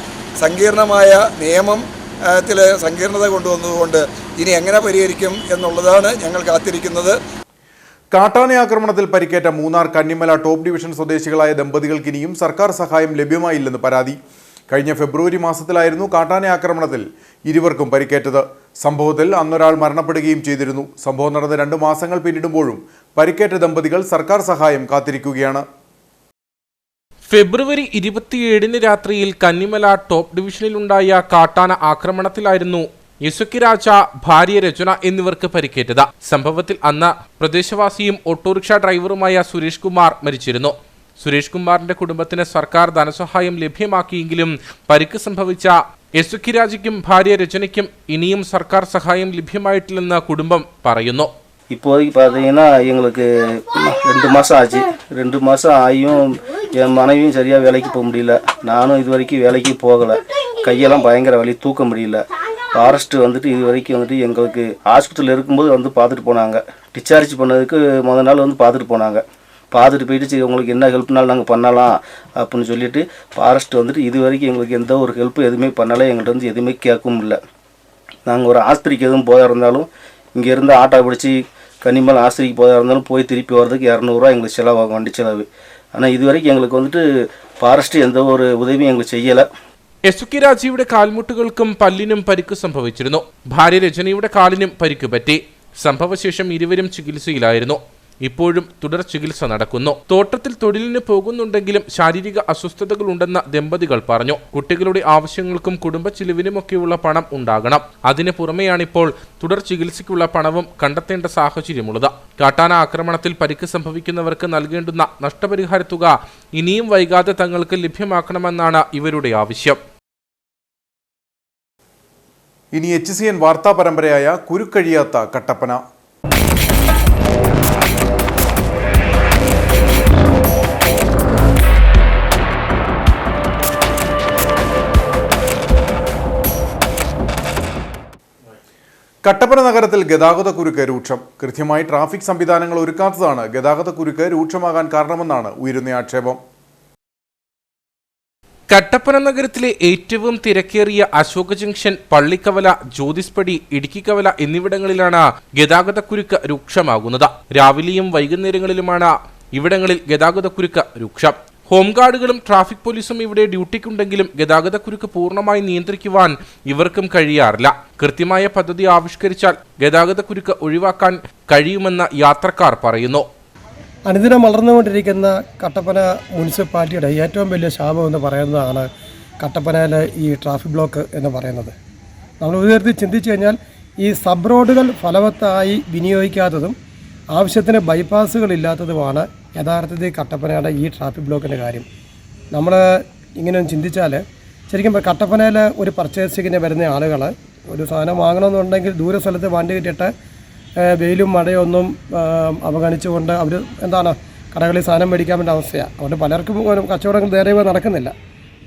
സങ്കീർണമായ നിയമത്തിൽ സങ്കീർണത കൊണ്ടുവന്നതുകൊണ്ട് ഇനി എങ്ങനെ പരിഹരിക്കും എന്നുള്ളതാണ് ഞങ്ങൾ കാത്തിരിക്കുന്നത്. കാട്ടാന ആക്രമണത്തിൽ പരിക്കേറ്റ മൂന്നാർ കന്നിമല ടോപ്പ് ഡിവിഷൻ സ്വദേശികളായ ദമ്പതികൾക്ക് ഇനിയും സർക്കാർ സഹായം ലഭ്യമായില്ലെന്ന് പരാതി. കഴിഞ്ഞ ഫെബ്രുവരി മാസത്തിലായിരുന്നു കാട്ടാന ആക്രമണത്തിൽ ഇരുവർക്കും പരിക്കേറ്റത്. സംഭവത്തിൽ അന്നൊരാൾ മരണപ്പെടുകയും ചെയ്തിരുന്നു. സംഭവം നടന്ന് 2 മാസങ്ങൾ പിന്നിടുമ്പോഴും പരിക്കേറ്റ ദമ്പതികൾ സർക്കാർ സഹായം കാത്തിരിക്കുകയാണ്. ഫെബ്രുവരി 27 രാത്രിയിൽ കന്നിമല ടോപ്പ് ഡിവിഷനിലുണ്ടായ കാട്ടാന ആക്രമണത്തിലായിരുന്നു യസുക്കി രാജ, ഭാര്യ രചന എന്നിവർക്ക് പരിക്കേറ്റത്. സംഭവത്തിൽ അന്ന് പ്രദേശവാസിയും ഓട്ടോറിക്ഷ ഡ്രൈവറുമായ സുരേഷ് കുമാർ മരിച്ചിരുന്നു. സുരേഷ് കുമാറിന്റെ കുടുംബത്തിന് സർക്കാർ ധനസഹായം ലഭ്യമാക്കിയെങ്കിലും പരിക്ക് സംഭവിച്ച യസുക്കി രാജയ്ക്കും ഭാര്യ രചനയ്ക്കും ഇനിയും സർക്കാർ സഹായം ലഭ്യമായിട്ടില്ലെന്ന് കുടുംബം പറയുന്നു. இப்போதைக்கு பார்த்தீங்கன்னா எங்களுக்கு 2 மாதம் ஆச்சு. 2 மாதம் ஆகியும் என் மனைவியும் சரியாக வேலைக்கு போக முடியல. நானும் இது வரைக்கும் வேலைக்கு போகலை. கையெல்லாம் பயங்கர வலி, தூக்க முடியல. ஃபாரஸ்ட்டு வந்துட்டு இது வரைக்கும் வந்துட்டு எங்களுக்கு ஹாஸ்பிட்டலில் இருக்கும்போது வந்து பார்த்துட்டு போனாங்க. டிஸ்சார்ஜ் பண்ணதுக்கு முதல் நாள் வந்து பார்த்துட்டு போனாங்க. பார்த்துட்டு போயிட்டு சரி உங்களுக்கு என்ன ஹெல்ப்னாலும் நாங்கள் பண்ணலாம் அப்படின்னு சொல்லிட்டு ஃபாரஸ்ட்டு வந்துட்டு இது வரைக்கும் எங்களுக்கு எந்த ஒரு ஹெல்ப்பு எதுவுமே பண்ணலை. எங்கள்கிட்ட வந்து எதுவுமே கேட்கவும் இல்லை. நாங்கள் ஒரு ஆஸ்பத்திரிக்கு எதுவும் போதாக இருந்தாலும் இங்கேருந்து ஆட்டோ பிடிச்சி கன்னிமலை ஆஸ்பத்திரிக்கு போதாக இருந்தாலும் போய் திருப்பி வர்றதுக்கு 200 ரூபா எங்களுக்கு செலவாகும், வண்டி செலவு. ஆனால் இது வரைக்கும் எங்களுக்கு வந்துட்டு ஃபாரஸ்ட்டு எந்த ஒரு உதவியும் எங்களுக்கு செய்யலை. യസുക്കി രാജയുടെ കാൽമുട്ടുകൾക്കും പല്ലിനും പരിക്ക് സംഭവിച്ചിരുന്നു. ഭാര്യ രചനയുടെ കാലിനും പരിക്ക് പറ്റി. സംഭവശേഷം ഇരുവരും ചികിത്സയിലായിരുന്നു. ഇപ്പോഴും തുടർ ചികിത്സ നടക്കുന്നു. തോട്ടത്തിൽ തൊഴിലിന് പോകുന്നുണ്ടെങ്കിലും ശാരീരിക അസ്വസ്ഥതകൾ ഉണ്ടെന്ന് ദമ്പതികൾ പറഞ്ഞു. കുട്ടികളുടെ ആവശ്യങ്ങൾക്കും കുടുംബ ചിലവിനുമൊക്കെയുള്ള പണം ഉണ്ടാകണം. അതിന് പുറമെയാണിപ്പോൾ തുടർ ചികിത്സയ്ക്കുള്ള പണവും കണ്ടെത്തേണ്ട സാഹചര്യമുള്ളത്. കാട്ടാന ആക്രമണത്തിൽ പരിക്ക് സംഭവിക്കുന്നവർക്ക് നൽകേണ്ടുന്ന നഷ്ടപരിഹാര തുക ഇനിയും വൈകാതെ തങ്ങൾക്ക് ലഭ്യമാക്കണമെന്നാണ് ഇവരുടെ ആവശ്യം. ഇനി HCN വാർത്താ പരമ്പരയായ കുരുക്കഴിയാത്ത കട്ടപ്പന. കട്ടപ്പന നഗരത്തിൽ ഗതാഗതക്കുരുക്ക് രൂക്ഷം. കൃത്യമായി ട്രാഫിക് സംവിധാനങ്ങൾ ഒരുക്കാത്തതാണ് ഗതാഗതക്കുരുക്ക് രൂക്ഷമാകാൻ കാരണമെന്നാണ് ഉയരുന്ന ആക്ഷേപം. കട്ടപ്പന നഗരത്തിലെ ഏറ്റവും തിരക്കേറിയ അശോക ജംഗ്ഷൻ, പള്ളിക്കവല, ജ്യോതിസ്പടി, ഇടുക്കിക്കവല എന്നിവിടങ്ങളിലാണ് ഗതാഗതക്കുരുക്ക് രൂക്ഷമാകുന്നത്. രാവിലെയും വൈകുന്നേരങ്ങളിലുമാണ് ഇവിടങ്ങളിൽ ഗതാഗതക്കുരുക്ക് രൂക്ഷം. ഹോംഗാർഡുകളും ട്രാഫിക് പോലീസും ഇവിടെ ഡ്യൂട്ടിക്കുണ്ടെങ്കിലും ഗതാഗതക്കുരുക്ക് പൂർണ്ണമായി നിയന്ത്രിക്കുവാൻ ഇവർക്കും കഴിയാറില്ല. കൃത്യമായ പദ്ധതി ആവിഷ്കരിച്ചാൽ ഗതാഗതക്കുരുക്ക് ഒഴിവാക്കാൻ കഴിയുമെന്ന് യാത്രക്കാർ പറയുന്നു. അനുദിനം വളർന്നുകൊണ്ടിരിക്കുന്ന കട്ടപ്പന മുനിസിപ്പാലിറ്റിയുടെ ഏറ്റവും വലിയ ശാപം എന്ന് പറയുന്നതാണ് കട്ടപ്പനയിലെ ഈ ട്രാഫിക് ബ്ലോക്ക് എന്ന് പറയുന്നത്. നമ്മൾ ഒരു തരത്തിൽ ചിന്തിച്ചു കഴിഞ്ഞാൽ ഈ സബ് റോഡുകൾ ഫലവത്തായി വിനിയോഗിക്കാത്തതും ആവശ്യത്തിന് ബൈപ്പാസുകളില്ലാത്തതുമാണ് യഥാർത്ഥത്തിൽ കട്ടപ്പനയുടെ ഈ ട്രാഫിക് ബ്ലോക്കിൻ്റെ കാര്യം. നമ്മൾ ഇങ്ങനെ ചിന്തിച്ചാൽ ശരിക്കും കട്ടപ്പനയിൽ ഒരു പർച്ചേസിങ്ങിന് വരുന്ന ആളുകൾ ഒരു സാധനം വാങ്ങണമെന്നുണ്ടെങ്കിൽ ദൂര സ്ഥലത്ത് വണ്ടി കിട്ടിയിട്ട് വെയിലും മഴയൊന്നും അവഗണിച്ചുകൊണ്ട് അവർ കടകളിൽ സാധനം മേടിക്കാൻ വേണ്ട അവസ്ഥയാണ്. അതുകൊണ്ട് പലർക്കും കച്ചവടങ്ങൾ നേരെ നടക്കുന്നില്ല.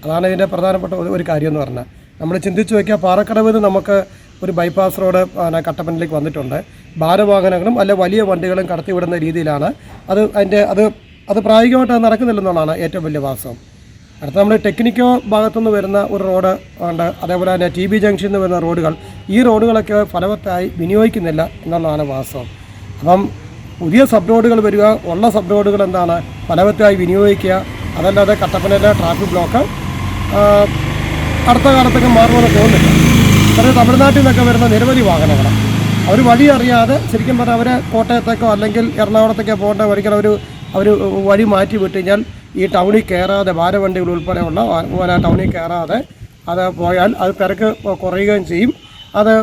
അതാണ് ഇതിൻ്റെ പ്രധാനപ്പെട്ട ഒരു കാര്യം എന്ന് പറഞ്ഞാൽ. നമ്മൾ ചിന്തിച്ച് വയ്ക്കുക, പാറക്കടവ് നമുക്ക് ഒരു ബൈപ്പാസ് റോഡ് കട്ടപ്പനയിലേക്ക് വന്നിട്ടുണ്ട്. ഭാരവാഹനങ്ങളും അല്ലെ വലിയ വണ്ടികളും കടത്തിവിടുന്ന രീതിയിലാണ് അത് പ്രായോഗികമായിട്ട് നടക്കുന്നില്ലെന്നുള്ളതാണ് ഏറ്റവും വലിയ വാസ്തവം. അടുത്ത നമ്മൾ ടെക്നിക്കോ ഭാഗത്തുനിന്ന് വരുന്ന ഒരു റോഡ് ഉണ്ട്. അതേപോലെ തന്നെ TB ജംഗ്ഷനിൽ നിന്ന് വരുന്ന റോഡുകൾ, ഈ റോഡുകളൊക്കെ ഫലവത്തായി വിനിയോഗിക്കുന്നില്ല എന്നുള്ളതാണ് വാസ്തവം. അപ്പം പുതിയ സബ് റോഡുകൾ വരിക, ഉള്ള സബ് റോഡുകൾ ഫലവത്തായി വിനിയോഗിക്കുക. അതല്ലാതെ കട്ടപ്പനയിലെ ട്രാഫിക് ബ്ലോക്ക് അടുത്ത കാലത്തൊക്കെ മാറുമെന്ന് തോന്നുന്നില്ല. കാരണം തമിഴ്നാട്ടിൽ നിന്നൊക്കെ വരുന്ന നിരവധി വാഹനങ്ങൾ അവർ വഴി അറിയാതെ ശരിക്കും പറഞ്ഞാൽ അവർ കോട്ടയത്തേക്കോ അല്ലെങ്കിൽ എറണാകുളത്തേക്കോ പോകേണ്ട ഒരിക്കലും അവർ വഴി മാറ്റി വിട്ട് കഴിഞ്ഞാൽ ഈ ടൗണിൽ കയറാതെ ഭാരവണ്ടികൾ ഉൾപ്പെടെയുള്ള ടൗണിൽ കയറാതെ അത് പോയാൽ അത് തിരക്ക് കുറയുകയും ചെയ്യും. അത്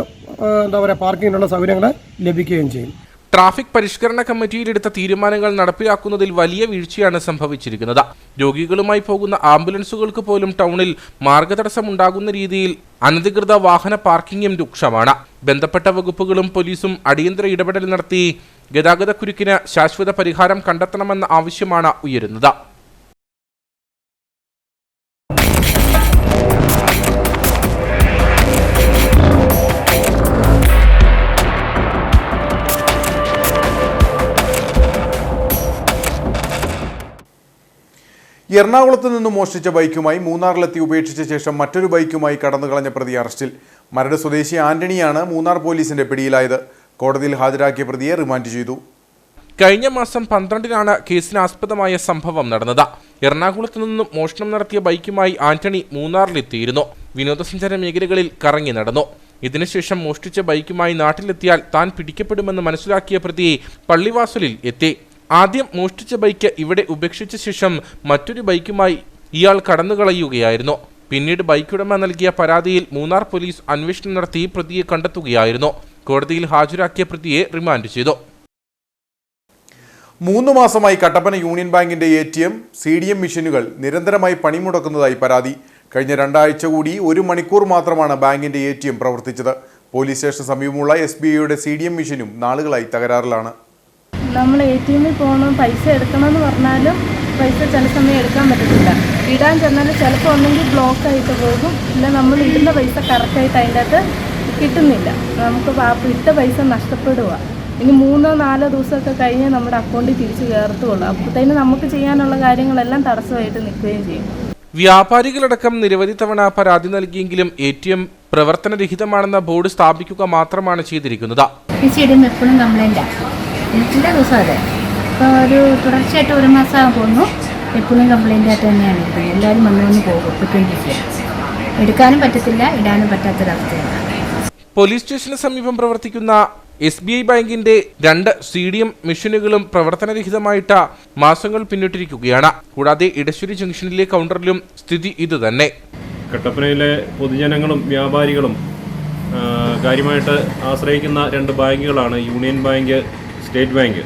പാർക്കിങ്ങിനുള്ള സൗകര്യങ്ങൾ ലഭിക്കുകയും ചെയ്യും. ട്രാഫിക് പരിഷ്കരണ കമ്മിറ്റിയിലെടുത്ത തീരുമാനങ്ങൾ നടപ്പിലാക്കുന്നതിൽ വലിയ വീഴ്ചയാണ് സംഭവിച്ചിരിക്കുന്നത്. രോഗികളുമായി പോകുന്ന ആംബുലൻസുകൾക്ക് പോലും ടൗണിൽ മാർഗതടസ്സമുണ്ടാകുന്ന രീതിയിൽ അനധികൃത വാഹന പാർക്കിംഗും രൂക്ഷമാണ്. ബന്ധപ്പെട്ട വകുപ്പുകളും പോലീസും അടിയന്തര ഇടപെടൽ നടത്തി ഗതാഗതക്കുരുക്കിന് ശാശ്വത പരിഹാരം കണ്ടെത്തണമെന്ന ആവശ്യമാണ് ഉയരുന്നത്. എറണാകുളത്ത് നിന്നും മോഷ്ടിച്ച ബൈക്കുമായി മൂന്നാറിലെത്തി ഉപേക്ഷിച്ച ശേഷം മറ്റൊരു ബൈക്കുമായി കടന്നുകളഞ്ഞ പ്രതി അറസ്റ്റിൽ. മരട് സ്വദേശി ആന്റണിയാണ് മൂന്നാർ പോലീസിന്റെ പിടിയിലായത്. കോടതിയിൽ ഹാജരാക്കിയ പ്രതിയെ റിമാൻഡ് ചെയ്തു. കഴിഞ്ഞ മാസം 12-നാണ് കേസിനാസ്പദമായ സംഭവം നടന്നത്. എറണാകുളത്ത് നിന്നും മോഷണം നടത്തിയ ബൈക്കുമായി ആന്റണി മൂന്നാറിലെത്തിയിരുന്നു. വിനോദസഞ്ചാര മേഖലകളിൽ കറങ്ങി നടന്നു. ഇതിനുശേഷം മോഷ്ടിച്ച ബൈക്കുമായി നാട്ടിലെത്തിയാൽ താൻ പിടിക്കപ്പെടുമെന്ന് മനസ്സിലാക്കിയ പ്രതിയെ പള്ളിവാസലിൽ എത്തി. ആദ്യം മോഷ്ടിച്ച ബൈക്ക് ഇവിടെ ഉപേക്ഷിച്ച ശേഷം മറ്റൊരു ബൈക്കുമായി ഇയാൾ കടന്നുകളയുകയായിരുന്നു. പിന്നീട് ബൈക്കുടമ നൽകിയ പരാതിയിൽ മൂന്നാർ പോലീസ് അന്വേഷണം നടത്തി പ്രതിയെ കണ്ടെത്തുകയായിരുന്നു. കോടതിയിൽ ഹാജരാക്കിയ പ്രതിയെ റിമാൻഡ് ചെയ്തു. 3 മാസമായി കട്ടപ്പന യൂണിയൻ ബാങ്കിന്റെ ATM, CDM മെഷീനുകൾ നിരന്തരമായി പണിമുടക്കുന്നതായി പരാതി. കഴിഞ്ഞ 2 ആഴ്ച കൂടി 1 മണിക്കൂർ മാത്രമാണ് ബാങ്കിന്റെ ATM പ്രവർത്തിച്ചത്. പോലീസ് സ്റ്റേഷന് സമീപമുള്ള SBIയുടെ CDM മെഷീനും നാളുകളായി തകരാറിലാണ്. നമ്മൾ ATMിൽ പോകണം, പൈസ എടുക്കണമെന്ന് പറഞ്ഞാലും പൈസ ചില സമയം എടുക്കാൻ പറ്റത്തില്ല. ഇടാൻ ചെന്നാൽ ചിലപ്പോൾ ഒന്നെങ്കിൽ ബ്ലോക്ക് ആയിട്ട് പോകും, ഇല്ല നമ്മൾ ഇടുന്ന പൈസ കറക്റ്റായിട്ട് അതിൻ്റെ അകത്ത് കിട്ടുന്നില്ല. നമുക്ക് ഇട്ട പൈസ നഷ്ടപ്പെടുക. ഇനി 3-4 ദിവസമൊക്കെ കഴിഞ്ഞ് നമ്മുടെ അക്കൗണ്ടിൽ തിരിച്ചു കയറത്തുള്ളൂ. അപ്പോഴത്തേന് നമുക്ക് ചെയ്യാനുള്ള കാര്യങ്ങളെല്ലാം തടസ്സമായിട്ട് നിൽക്കുകയും ചെയ്യും. വ്യാപാരികളടക്കം നിരവധി തവണ പരാതി നൽകിയെങ്കിലും ATM പ്രവർത്തനരഹിതമാണെന്ന ബോർഡ് സ്ഥാപിക്കുക മാത്രമാണ് ചെയ്തിരിക്കുന്നത്. എപ്പോഴും കംപ്ലൈൻറ്റാണ്, എല്ലാ ദിവസവും അതെ. ഇപ്പോൾ ഒരു തുടർച്ചയായിട്ട് 1 മാസം പോകുന്നു, എപ്പോഴും കംപ്ലൈൻ്റ് ആയിട്ട് തന്നെയാണ് ഇരിക്കുന്നത്. എല്ലാവരും വന്നു പോകും, എടുക്കാനും പറ്റത്തില്ല, ഇടാനും പറ്റാത്തൊരവസ്ഥയാണ്. പോലീസ് സ്റ്റേഷന് സമീപം പ്രവർത്തിക്കുന്ന SBI ബാങ്കിന്റെ 2 CDM മെഷീനുകളും പ്രവർത്തനരഹിതമായിട്ട് മാസങ്ങൾ പിന്നിട്ടിരിക്കുകയാണ്. കൂടാതെ ഇടശ്ശേരി ജംഗ്ഷനിലെ കൗണ്ടറിലും സ്ഥിതി ഇതുതന്നെ. കട്ടപ്പനയിലെ പൊതുജനങ്ങളും വ്യാപാരികളും കാര്യമായിട്ട് ആശ്രയിക്കുന്ന 2 ബാങ്കുകളാണ് യൂണിയൻ ബാങ്ക്, സ്റ്റേറ്റ് ബാങ്ക്.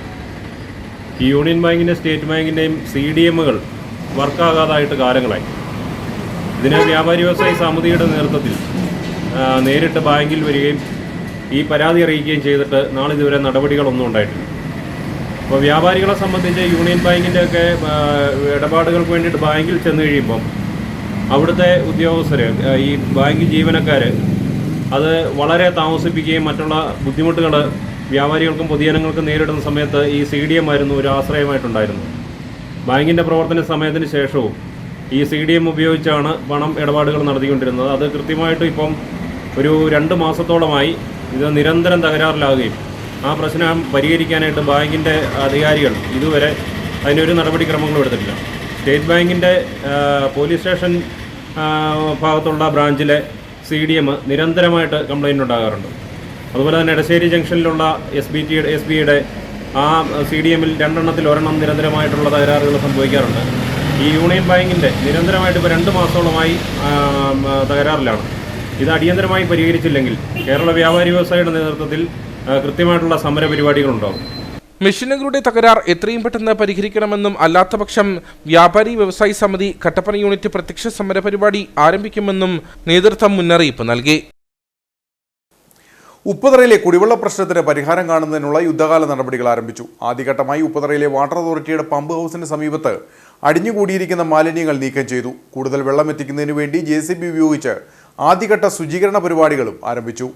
ഈ യൂണിയൻ ബാങ്കിൻ്റെ സ്റ്റേറ്റ് ബാങ്കിൻ്റെയും CDMകൾ വർക്കാകാതായിട്ട് കാലങ്ങളായി. ഇതിന് വ്യാപാരി വ്യവസായി സമിതിയുടെ നേതൃത്വത്തിൽ നേരിട്ട് ബാങ്കിൽ വരികയും ഈ പരാതി അറിയിക്കുകയും ചെയ്തിട്ട് നാളിതുവരെ നടപടികളൊന്നും ഉണ്ടായിട്ടില്ല. അപ്പോൾ വ്യാപാരികളെ സംബന്ധിച്ച് യൂണിയൻ ബാങ്കിൻ്റെയൊക്കെ ഇടപാടുകൾക്ക് വേണ്ടിയിട്ട് ബാങ്കിൽ ചെന്ന് കഴിയുമ്പം അവിടുത്തെ ഉദ്യോഗസ്ഥർ, ഈ ബാങ്ക് ജീവനക്കാർ അത് വളരെ താമസിപ്പിക്കുകയും മറ്റുള്ള ബുദ്ധിമുട്ടുകൾ വ്യാപാരികൾക്കും പൊതുജനങ്ങൾക്കും നേരിടുന്ന സമയത്ത് ഈ CDM ആയിരുന്നു ഒരു ആശ്രയമായിട്ടുണ്ടായിരുന്നു. ബാങ്കിൻ്റെ പ്രവർത്തന സമയത്തിന് ശേഷവും ഈ CDM ഉപയോഗിച്ചാണ് പണം ഇടപാടുകൾ നടത്തിക്കൊണ്ടിരുന്നത്. അത് കൃത്യമായിട്ട് ഇപ്പം ഒരു 2 മാസത്തോളമായി ഇത് നിരന്തരം തകരാറിലാവുകയും ആ പ്രശ്നം പരിഹരിക്കാനായിട്ട് ബാങ്കിൻ്റെ അധികാരികൾ ഇതുവരെ അതിനൊരു നടപടിക്രമങ്ങളും എടുത്തിട്ടില്ല. സ്റ്റേറ്റ് ബാങ്കിൻ്റെ പോലീസ് സ്റ്റേഷൻ ഭാഗത്തുള്ള ബ്രാഞ്ചിലെ CDM നിരന്തരമായിട്ട് കംപ്ലൈൻ്റ് ഉണ്ടാകാറുണ്ട്. അതുപോലെ തന്നെ ഇടശ്ശേരി ജംഗ്ഷനിലുള്ള SBIയുടെ ആ CDMൽ 2 എണ്ണത്തിൽ 1 എണ്ണം നിരന്തരമായിട്ടുള്ള തകരാറുകൾ സംഭവിക്കാറുണ്ട്. ഈ യൂണിയൻ ബാങ്കിൻ്റെ നിരന്തരമായിട്ട് ഇപ്പോൾ 2 മാസത്തോളമായി തകരാറിലാണ്. ഇത് അടിയന്തരമായി പരിഹരിച്ചില്ലെങ്കിൽ കേരള വ്യാപാരി വ്യവസായിയുടെ നേതൃത്വത്തിൽ കൃത്യമായിട്ടുള്ള സമര പരിപാടികളുണ്ടാകും. മെഷീനുകളുടെ തകരാർ എത്രയും പെട്ടെന്ന് പരിഹരിക്കണമെന്നും അല്ലാത്തപക്ഷം വ്യാപാരി വ്യവസായി സമിതി കട്ടപ്പന യൂണിറ്റ് പ്രത്യക്ഷ സമര പരിപാടി ആരംഭിക്കുമെന്നും നേതൃത്വം മുന്നറിയിപ്പ് നൽകി. ഉപ്പുതറയിലെ കുടിവെള്ള പ്രശ്നത്തിന് പരിഹാരം കാണുന്നതിനുള്ള യുദ്ധകാല നടപടികൾ ആരംഭിച്ചു. ആദ്യഘട്ടമായി ഉപ്പുതറയിലെ വാട്ടർ അതോറിറ്റിയുടെ പമ്പ് ഹൗസിന് സമീപത്ത് അടിഞ്ഞുകൂടിയിരിക്കുന്ന മാലിന്യങ്ങൾ നീക്കം ചെയ്തു. കൂടുതൽ വെള്ളം എത്തിക്കുന്നതിന് വേണ്ടി JCB ഉപയോഗിച്ച് ആദ്യഘട്ട ശുചീകരണ പരിപാടികളും ആരംഭിച്ചു.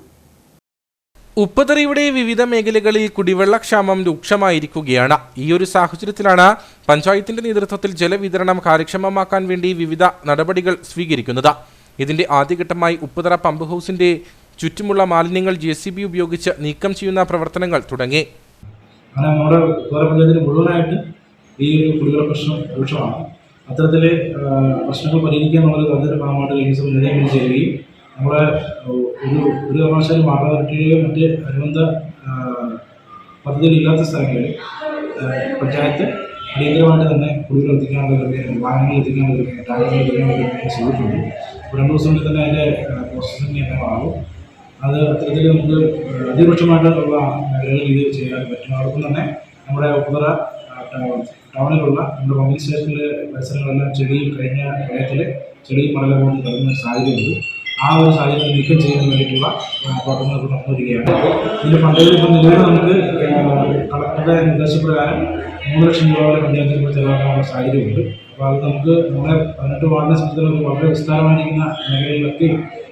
ഉപ്പുതറയുടെ വിവിധ മേഖലകളിൽ കുടിവെള്ളക്ഷാമം രൂക്ഷമായിരിക്കുകയാണ്. ഈ ഒരു സാഹചര്യത്തിലാണ് പഞ്ചായത്തിന്റെ നേതൃത്വത്തിൽ ജലവിതരണം കാര്യക്ഷമമാക്കാൻ വേണ്ടി വിവിധ നടപടികൾ സ്വീകരിക്കുന്നത്. ഇതിന്റെ ആദ്യഘട്ടമായി ഉപ്പുതറ പമ്പ് ഹൗസിന്റെ ചുറ്റുമുള്ള മാലിന്യങ്ങൾ JCB ഉപയോഗിച്ച് നീക്കം ചെയ്യുന്ന പ്രവർത്തനങ്ങൾ തുടങ്ങി. നമ്മുടെ ഉപ്പുതറ പഞ്ചായത്തിൽ മുഴുവനായിട്ട് ഈ കുടിവെള്ള പ്രശ്നം രൂക്ഷമാണ്. അത്തരത്തിൽ പ്രശ്നങ്ങൾ പരിഹരിക്കുക എന്നുള്ളത് അതിൻ്റെ ഭാഗമായിട്ട് കഴിഞ്ഞ ദിവസം നിർദ്ദേശം ചെയ്യുകയും നമ്മളെ ഒരു കാരണവശാലും വാട്ടർ അതോറിറ്റിയോ മറ്റ് അനുബന്ധ പദ്ധതികളില്ലാത്ത സ്ഥലങ്ങളിൽ പഞ്ചായത്ത് അടിയന്തരമായിട്ട് തന്നെ കുടിവെള്ളം എത്തിക്കാനുള്ള ക്രമീകരണം, വാഹനങ്ങൾ എത്തിക്കാനുള്ള ക്രമീകരണം, ടാങ്കുകൾ എത്തിക്കാനുള്ള ക്രമീകരണം ചെയ്തിട്ടുണ്ട്. 2 ദിവസം കൊണ്ട് തന്നെ അതിൻ്റെ പ്രോസസ്സിംഗ് ഒക്കെ ആകും. അത് അത്തരത്തിൽ നമുക്ക് അതിരൂക്ഷമായിട്ടുള്ള മേഖലകളിൽ ഇത് ചെയ്യാൻ പറ്റും. അതോടൊപ്പം തന്നെ നമ്മുടെ ഉപ്പുതറ ടൗണിലുള്ള നമ്മുടെ പമ്പിംഗ് സ്റ്റേഷനിലെ പരിസരങ്ങളെല്ലാം ചെടിയും കഴിഞ്ഞ പ്രളയത്തിൽ ചെടിയും മണലും കൊണ്ട് കിടക്കുന്ന സാഹചര്യമുണ്ട്. ആ ഒരു സാഹചര്യം നീക്കം ചെയ്യാൻ വേണ്ടിയിട്ടുള്ള പ്രവർത്തനങ്ങൾ നടന്നുവരികയാണ്. ഇതിൻ്റെ ഫണ്ടുകൾ ഇപ്പോൾ നിലവിൽ നമുക്ക് കളക്ടറുടെ നിർദ്ദേശപ്രകാരം 3 ലക്ഷം രൂപ വരെ പഞ്ചായത്തിൽ ചെലവാക്കാനുള്ള സാഹചര്യമുണ്ട്. അപ്പോൾ അത് നമുക്ക് നമ്മുടെ 18 വാർഡിനെ സംബന്ധിച്ചിടത്തോളം വളരെ വിസ്താരമായിരിക്കുന്ന മേഖലകളിലൊക്കെ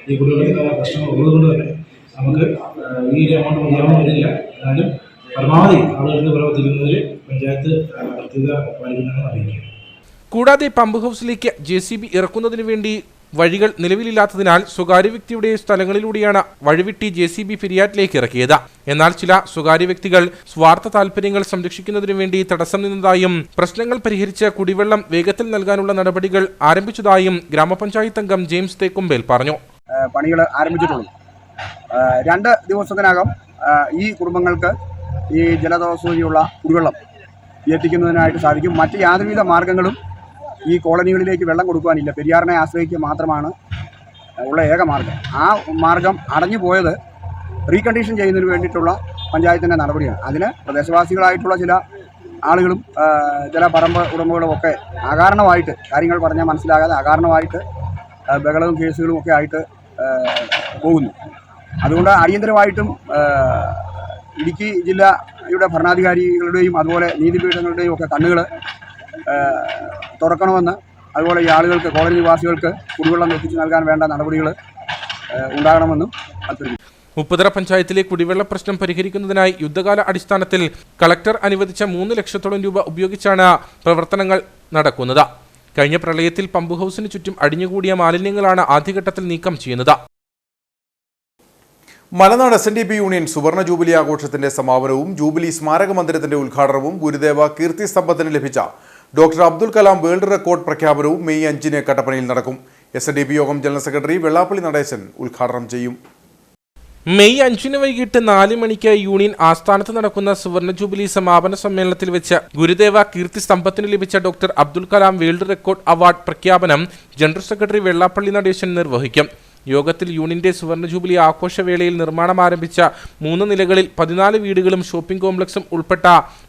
ഈ കുടിവെള്ളത്തിൻ്റെ പ്രശ്നങ്ങൾ ഉള്ളതുകൊണ്ട് തന്നെ നമുക്ക് ഈ എമൗണ്ട് മതിയാവുന്ന വരില്ല. എന്നാലും പരമാവധി ആളുകൾക്ക് പ്രവർത്തിക്കുന്നതിൽ പഞ്ചായത്ത് കൃത്യത പാലിക്കണമെന്ന് അറിയിക്കുക. കൂടാതെ പമ്പ് ഹൗസിലേക്ക് JCB ഇറക്കുന്നതിനു വേണ്ടി വഴികൾ നിലവിലില്ലാത്തതിനാൽ സ്വകാര്യ വ്യക്തിയുടെ സ്ഥലങ്ങളിലൂടെയാണ് വഴിവിട്ടി JCB ഫിരിയാറ്റിലേക്ക് ഇറക്കിയത്. എന്നാൽ ചില സ്വകാര്യ വ്യക്തികൾ സ്വാർത്ഥ താൽപര്യങ്ങൾ സംരക്ഷിക്കുന്നതിനു വേണ്ടി തടസ്സം നിന്നതായും പ്രശ്നങ്ങൾ പരിഹരിച്ച് കുടിവെള്ളം വേഗത്തിൽ നൽകാനുള്ള നടപടികൾ ആരംഭിച്ചതായും ഗ്രാമപഞ്ചായത്ത് അംഗം ജെയിംസ് തേക്കുമ്പേൽ പറഞ്ഞു. പണികൾ ആരംഭിച്ചിട്ടുള്ളൂ. 2 ദിവസത്തിനകം ഈ കുടുംബങ്ങൾക്ക് ഈ ജലദോഷ കുടിവെള്ളം എത്തിക്കുന്നതിനായിട്ട് സാധിക്കും. മറ്റ് യാതൊരുവിധ മാർഗങ്ങളും ഈ കോളനികളിലേക്ക് വെള്ളം കൊടുക്കുവാനില്ല. പെരിയാറിനെ ആശ്രയിക്കുക മാത്രമാണ് ഉള്ള ഏക മാർഗം. ആ മാർഗം അടഞ്ഞു പോയത് റീകണ്ടീഷൻ ചെയ്യുന്നതിന് വേണ്ടിയിട്ടുള്ള പഞ്ചായത്തിൻ്റെ നടപടിയാണ്. അതിന് പ്രദേശവാസികളായിട്ടുള്ള ചില ആളുകളും ചില പറമ്പ് ഉടമകളും ഒക്കെ അകാരണമായിട്ട് കാര്യങ്ങൾ പറഞ്ഞാൽ മനസ്സിലാകാതെ അകാരണമായിട്ട് ബഹളവും കേസുകളും ഒക്കെ ആയിട്ട് പോകുന്നു. അതുകൊണ്ട് അടിയന്തരമായിട്ടും ഇടുക്കി ജില്ലയുടെ ഭരണാധികാരികളുടെയും അതുപോലെ നീതിപീഠങ്ങളുടെയും ഒക്കെ കണ്ണുകൾ തുറക്കണമെന്ന്, അതുപോലെ ഈ ആളുകൾക്ക്, കോളനി നിവാസികൾക്ക് കുടിവെള്ളം എത്തിച്ചു നൽകാൻ വേണ്ട നടപടികൾ ഉണ്ടാകണമെന്നും അഭ്യർത്ഥിക്കുന്നു. ഉപ്പുതറ പഞ്ചായത്തിലെ കുടിവെള്ള പ്രശ്നം പരിഹരിക്കുന്നതിനായി യുദ്ധകാല അടിസ്ഥാനത്തിൽ കളക്ടർ അനുവദിച്ച 3 ലക്ഷത്തോളം രൂപ ഉപയോഗിച്ചാണ് പ്രവർത്തനങ്ങൾ നടക്കുന്നത്. കഴിഞ്ഞ പ്രളയത്തിൽ പമ്പ് ഹൗസിന് ചുറ്റും അടിഞ്ഞുകൂടിയ മാലിന്യങ്ങളാണ് ആദ്യഘട്ടത്തിൽ നീക്കം ചെയ്യുന്നത്. മലനാട് SNDP യൂണിയൻ സുവർണ ജൂബിലി ആഘോഷത്തിന്റെ സമാപനവും ജൂബിലി സ്മാരക മന്ദിരത്തിന്റെ ഉദ്ഘാടനവും ഗുരുദേവ കീർത്തി സ്തംഭത്തിന് ലഭിച്ച doctor Abdul Kalam world record പ്രഖ്യാപനവും മെയ് 5-ന് കട്ടപ്പനയിൽ നടക്കും. SNDP യോഗം ജനറൽ സെക്രട്ടറി വെള്ളാപ്പള്ളി നടേശൻ ഉദ്ഘാടനം ചെയ്യും. മെയ് 5-ന് വൈകിട്ട് 4 മണിക്ക് യൂണിയൻ ആസ്ഥാനത്ത് നടക്കുന്ന സുവർണ ജൂബിലി സമാപന സമ്മേളനത്തിൽ വെച്ച് ഗുരുദേവ കീർത്തി സ്തംഭത്തിന് ലഭിച്ച doctor Abdul Kalam world record award പ്രഖ്യാപനം ജനറൽ സെക്രട്ടറി വെള്ളാപ്പള്ളി നടേശൻ നിർവഹിക്കും. യോഗത്തിൽ യൂണിയന്റെ സുവർണ ജൂബിലി ആഘോഷവേളയിൽ നിർമ്മാണം ആരംഭിച്ച 3 നിലകളിൽ 14 വീടുകളും ഷോപ്പിംഗ് കോംപ്ലക്സും ഉൾപ്പെട്ട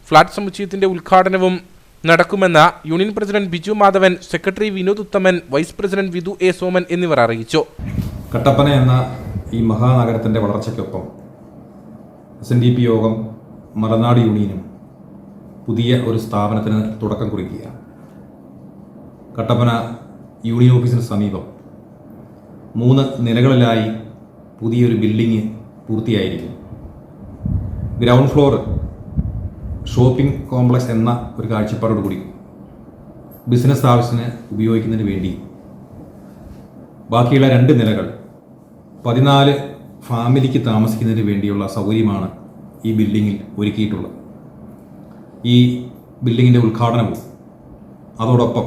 ഫ്ളാറ്റ് സമുച്ചയത്തിന്റെ ഉദ്ഘാടനവും നടക്കുമെന്ന് union president Biju Madhavan, secretary Vinod Uthaman, vice president Vidhu A Soman എന്നിവർ അറിയിച്ചു. കട്ടപ്പന എന്ന ഈ മഹാനഗരത്തിന്റെ വളർച്ചയ്ക്കൊപ്പം SNDP യോഗം മലനാട് യൂണിയനും പുതിയ ഒരു സ്ഥാപനത്തിന് തുടക്കം കുറിക്കുകയാണ്. കട്ടപ്പന യൂണിയൻ ഓഫീസിന് സമീപം 3 നിലകളിലായി പുതിയൊരു ബിൽഡിംഗ് പൂർത്തിയായിരിക്കും. ഗ്രൗണ്ട് ഫ്ലോർ ഷോപ്പിംഗ് കോംപ്ലക്സ് എന്ന ഒരു കാഴ്ചപ്പാടോടുകൂടി ബിസിനസ് ആവശ്യത്തിന് ഉപയോഗിക്കുന്നതിന് വേണ്ടി ബാക്കിയുള്ള 2 നിലകൾ 14 ഫാമിലിക്ക് താമസിക്കുന്നതിന് വേണ്ടിയുള്ള സൗകര്യമാണ് ഈ ബിൽഡിങ്ങിൽ ഒരുക്കിയിട്ടുള്ളത്. ഈ ബിൽഡിങ്ങിൻ്റെ ഉദ്ഘാടനവും അതോടൊപ്പം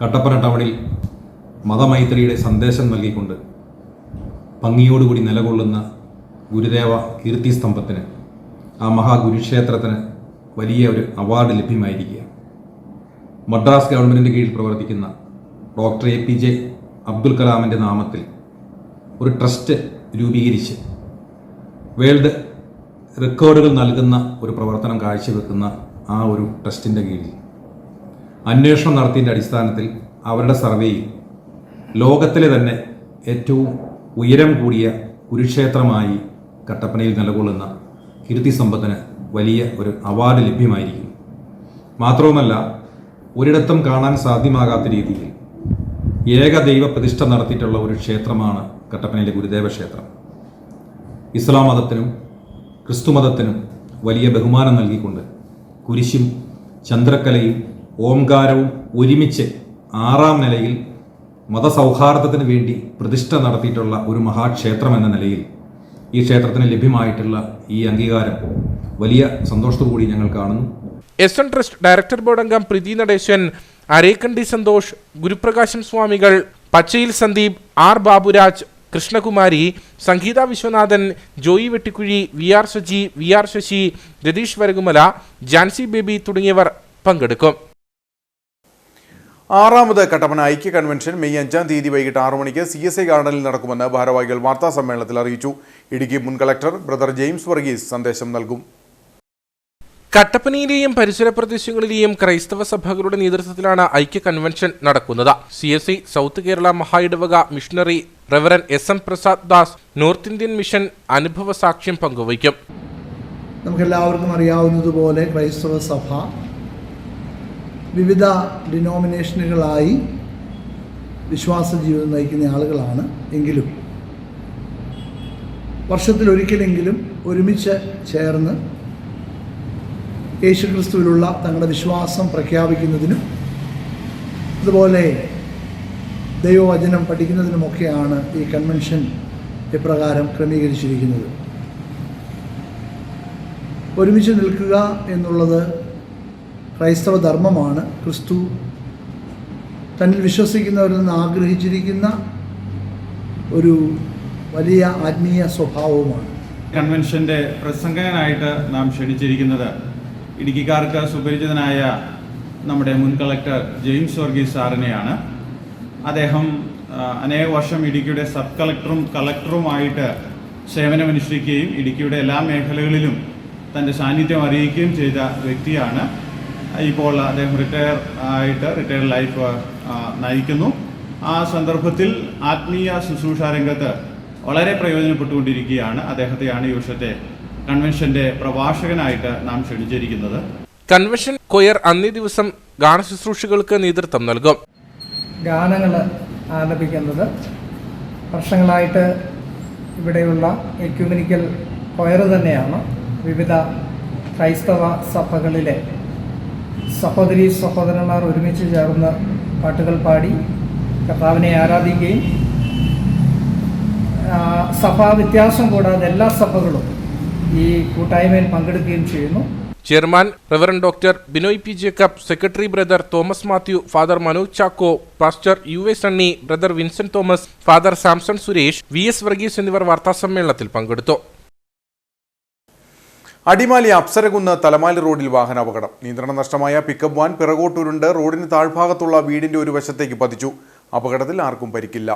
കട്ടപ്പന ടൗണിൽ മതമൈത്രിയുടെ സന്ദേശം നൽകിക്കൊണ്ട് ഭംഗിയോടുകൂടി നിലകൊള്ളുന്ന ഗുരുദേവ കീർത്തി സ്തംഭത്തിന്, ആ മഹാഗുരുക്ഷേത്രത്തിന് വലിയ ഒരു അവാർഡ് ലഭ്യമായിരിക്കുക. മദ്രാസ് ഗവൺമെൻറ്റിൻ്റെ കീഴിൽ പ്രവർത്തിക്കുന്ന ഡോക്ടർ APJ അബ്ദുൽ കലാമിൻ്റെ നാമത്തിൽ ഒരു ട്രസ്റ്റ് രൂപീകരിച്ച് വേൾഡ് റെക്കോർഡുകൾ നൽകുന്ന ഒരു പ്രവർത്തനം കാഴ്ചവെക്കുന്ന ആ ഒരു ട്രസ്റ്റിൻ്റെ കീഴിൽ അന്വേഷണം നടത്തിയതിൻ്റെ അടിസ്ഥാനത്തിൽ അവരുടെ സർവേയിൽ ലോകത്തിലെ തന്നെ ഏറ്റവും ഉയരം കൂടിയ കുരുക്ഷേത്രമായി കട്ടപ്പനയിൽ നിലകൊള്ളുന്ന കീർത്തി സമ്പത്തിന് വലിയ ഒരു അവാർഡ് ലഭ്യമായിരിക്കും. മാത്രവുമല്ല, ഒരിടത്തും കാണാൻ സാധ്യമാകാത്ത രീതിയിൽ ഏകദൈവ പ്രതിഷ്ഠ നടത്തിയിട്ടുള്ള ഒരു ക്ഷേത്രമാണ് കട്ടപ്പനയിലെ ഗുരുദേവ ക്ഷേത്രം. ഇസ്ലാം മതത്തിനും ക്രിസ്തു മതത്തിനും വലിയ ബഹുമാനം നൽകിക്കൊണ്ട് കുരിശും ചന്ദ്രക്കലയും ഓംകാരവും ഒരുമിച്ച് 6-ാം നിലയിൽ മതസൗഹാർദ്ദത്തിന് വേണ്ടി പ്രതിഷ്ഠ നടത്തിയിട്ടുള്ള ഒരു മഹാക്ഷേത്രം എന്ന നിലയിൽ ഈ ക്ഷേത്രത്തിന് ലഭ്യമായിട്ടുള്ള ഈ അംഗീകാരം വലിയ സന്തോഷത്തോടുകൂടി ഞങ്ങൾ കാണുന്നു. SN ട്രസ്റ്റ് ഡയറക്ടർ ബോർഡ് അംഗം പ്രീതി നടേശൻ, അരേക്കണ്ടി സന്തോഷ്, ഗുരുപ്രകാശം സ്വാമികൾ, Pachayil Sandeep, R Baburaj, Krishnakumari, Sangeetha Viswanathan, Joy Vettikuzhy, VR Saji, VR Sasi, Ratheesh Varakumala, Jancy Baby തുടങ്ങിയവർ പങ്കെടുക്കും. 6ാമത് കട്ടപ്പന ഐക്യ കൺവെൻഷൻ മെയ് 5-ാം തീയതി വൈകിട്ട് 6 മണിക്ക് CSI ഗാർഡനിൽ നടക്കുമെന്ന് ഭാരവാഹികൾ വാർത്താ സമ്മേളനത്തിൽ അറിയിച്ചു. ഇടുക്കി മുൻ കളക്ടർ ബ്രദർ ജെയിംസ് വർഗീസ് സന്ദേശം നൽകും. കട്ടപ്പനയിലെയും പരിസര പ്രദേശങ്ങളിലെയും ക്രൈസ്തവ സഭകളുടെ നേതൃത്വത്തിലാണ് ഐക്യ കൺവെൻഷൻ നടക്കുന്നത്. CSI സൗത്ത് കേരള മഹായിടവക missionary reverend SM Prasad Das north Indian mission അനുഭവ സാക്ഷ്യം പങ്കുവയ്ക്കും. നമുക്കെല്ലാവർക്കും അറിയാവുന്നതുപോലെ ക്രൈസ്തവ സഭ വിവിധ ഡിനോമിനേഷനുകളായി വിശ്വാസ ജീവിതം നയിക്കുന്ന ആളുകളാണ്. എങ്കിലും വർഷത്തിലൊരിക്കലെങ്കിലും ഒരുമിച്ച് ചേർന്ന് യേശുക്രിസ്തുവിലുള്ള തങ്ങളുടെ വിശ്വാസം പ്രഖ്യാപിക്കുന്നതിനും അതുപോലെ ദൈവവചനം പഠിക്കുന്നതിനുമൊക്കെയാണ് ഈ കൺവെൻഷൻ ഇപ്രകാരം ക്രമീകരിച്ചിരിക്കുന്നത്. ഒരുമിച്ച് നിൽക്കുക എന്നുള്ളത് ക്രൈസ്തവ ധർമ്മമാണ്. ക്രിസ്തു തന്നിൽ വിശ്വസിക്കുന്നവരിൽ നിന്ന് ആഗ്രഹിച്ചിരിക്കുന്ന ഒരു വലിയ ആത്മീയ സ്വഭാവവുമാണ്. കൺവെൻഷൻ്റെ പ്രസംഗകനായിട്ട് നാം ക്ഷണിച്ചിരിക്കുന്നത് ഇടുക്കിക്കാർക്ക് സുപരിചിതനായ നമ്മുടെ മുൻ കളക്ടർ ജെയിംസ് വർഗീസ് സാറിനെയാണ്. അദ്ദേഹം അനേക വർഷം ഇടുക്കിയുടെ സബ് കളക്ടറും കളക്ടറുമായിട്ട് സേവനമനുഷ്ഠിക്കുകയും ഇടുക്കിയുടെ എല്ലാ മേഖലകളിലും തൻ്റെ സാന്നിധ്യം അറിയിക്കുകയും ചെയ്ത വ്യക്തിയാണ്. ഇപ്പോൾ അദ്ദേഹം റിട്ടയർ ലൈഫ് നയിക്കുന്നു. ആ സന്ദർഭത്തിൽ ആത്മീയ ശുശ്രൂഷ രംഗത്ത് വളരെ പ്രയോജനപ്പെട്ടുകൊണ്ടിരിക്കുകയാണ്. അദ്ദേഹത്തെയാണ് ഈ വർഷത്തെ കൺവെൻഷന്റെ പ്രഭാഷകനായിട്ട് നാം ക്ഷണിച്ചിരിക്കുന്നത്. കൺവെൻഷൻ കൊയർ അന്നേ ദിവസം ഗാനശുശ്രൂഷകൾക്ക് നേതൃത്വം നൽകും. ഗാനങ്ങൾ ആലപിക്കുന്നത് വർഷങ്ങളായിട്ട് ഇവിടെയുള്ള എക്യുമെനിക്കൽ കൊയർ തന്നെയാണ്. വിവിധ ക്രൈസ്തവ സഭകളിലെ സഹോദരീ സഹോദരന്മാർ ഒരുമിച്ച് ചേർന്ന് പാട്ടുകൾ പാടി കർത്താവിനെ ആരാധിക്കുകയും സഭാ വ്യത്യാസം കൂടാതെ എല്ലാ സഭകളും ഈ കൂട്ടായ്മയിൽ പങ്കെടുക്കുകയും ചെയ്യുന്നു. Chairman reverend doctor Binoy P Jacob, secretary brother Thomas Mathew, father Manoj Chacko, pastor UA. Sunny, brother Vincent Thomas, father Samson Suresh, VS. Varghese എന്നിവർ വാർത്താസമ്മേളനത്തിൽ പങ്കെടുത്തു. അടിമാലി അപ്സരകുന്ന് തലമാലി റോഡിൽ വാഹനാപകടം. നിയന്ത്രണം നഷ്ടമായ പിക്കപ്പ് വാൻ പിറകോട്ടുരുണ്ട് റോഡിന് താഴ്ഭാഗത്തുള്ള വീടിന്റെ ഒരു വശത്തേക്ക് പതിച്ചു. അപകടത്തിൽ ആർക്കും പരിക്കില്ല.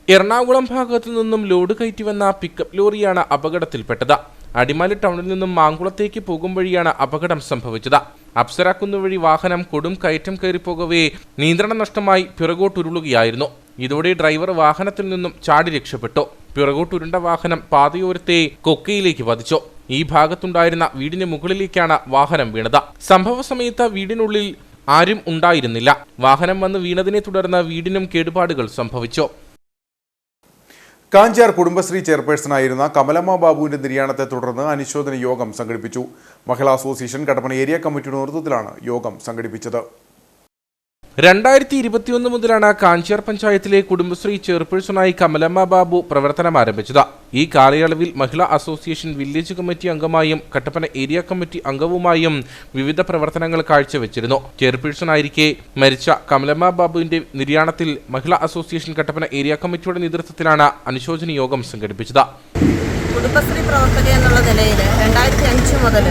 എറണാകുളം ഭാഗത്തു നിന്നും ലോഡ് കയറ്റി വന്ന പിക്കപ്പ് ലോറിയാണ് അപകടത്തിൽപ്പെട്ടത്. അടിമാലി ടൗണിൽ നിന്നും മാങ്കുളത്തേക്ക് പോകും വഴിയാണ് അപകടം സംഭവിച്ചത്. അപ്സരക്കുന്ന് വഴി വാഹനം കൊടും കയറ്റം കയറിപ്പോകവേ നിയന്ത്രണം നഷ്ടമായി പിറകോട്ടുരുളുകയായിരുന്നു. ഇതോടെ ഡ്രൈവർ വാഹനത്തിൽ നിന്നും ചാടി രക്ഷപ്പെട്ടു. പിറകോട്ടുരുണ്ട വാഹനം പാതയോരത്തെ കൊക്കയിലേക്ക് പതിച്ചു. ഈ ഭാഗത്തുണ്ടായിരുന്ന വീടിന് മുകളിലേക്കാണ് വാഹനം വീണത്. സംഭവ സമയത്ത് വീടിനുള്ളിൽ ആരും ഉണ്ടായിരുന്നില്ല. വാഹനം വന്ന് വീണതിനെ തുടർന്ന് വീടിനും കേടുപാടുകൾ സംഭവിച്ചു. കാഞ്ചാർ കുടുംബശ്രീ ചെയർപേഴ്സണായിരുന്ന കമലമ്മ ബാബുവിന്റെ നിര്യാണത്തെ തുടർന്ന് അനുശോചന യോഗം സംഘടിപ്പിച്ചു. മഹിളാ അസോസിയേഷൻ കട്ടപ്പന ഏരിയ കമ്മിറ്റിയുടെ നേതൃത്വത്തിലാണ് യോഗം സംഘടിപ്പിച്ചത്. 2021 മുതലാണ് കാഞ്ചാർ പഞ്ചായത്തിലെ കുടുംബശ്രീ ചെയർപേഴ്സണായി കമലമ്മ ബാബു പ്രവർത്തനം ആരംഭിച്ചത്. ഈ കാലയളവിൽ മഹിളാ അസോസിയേഷൻ വില്ലേജ് കമ്മിറ്റി അംഗമായും കട്ടപ്പന ഏരിയ കമ്മിറ്റി അംഗവുമായും വിവിധ പ്രവർത്തനങ്ങൾ കാഴ്ചവെച്ചിരുന്നു. ചെയർപേഴ്സണായിരിക്കെ മരിച്ച കമലമ്മ ബാബുവിന്റെ നിര്യാണത്തിൽ മഹിളാ അസോസിയേഷൻ കട്ടപ്പന ഏരിയ കമ്മിറ്റിയുടെ നേതൃത്വത്തിലാണ് അനുശോചന യോഗം സംഘടിപ്പിച്ചത്. കുടുംബശ്രീ പ്രവർത്തക എന്നുള്ള നിലയിൽ 2005 മുതൽ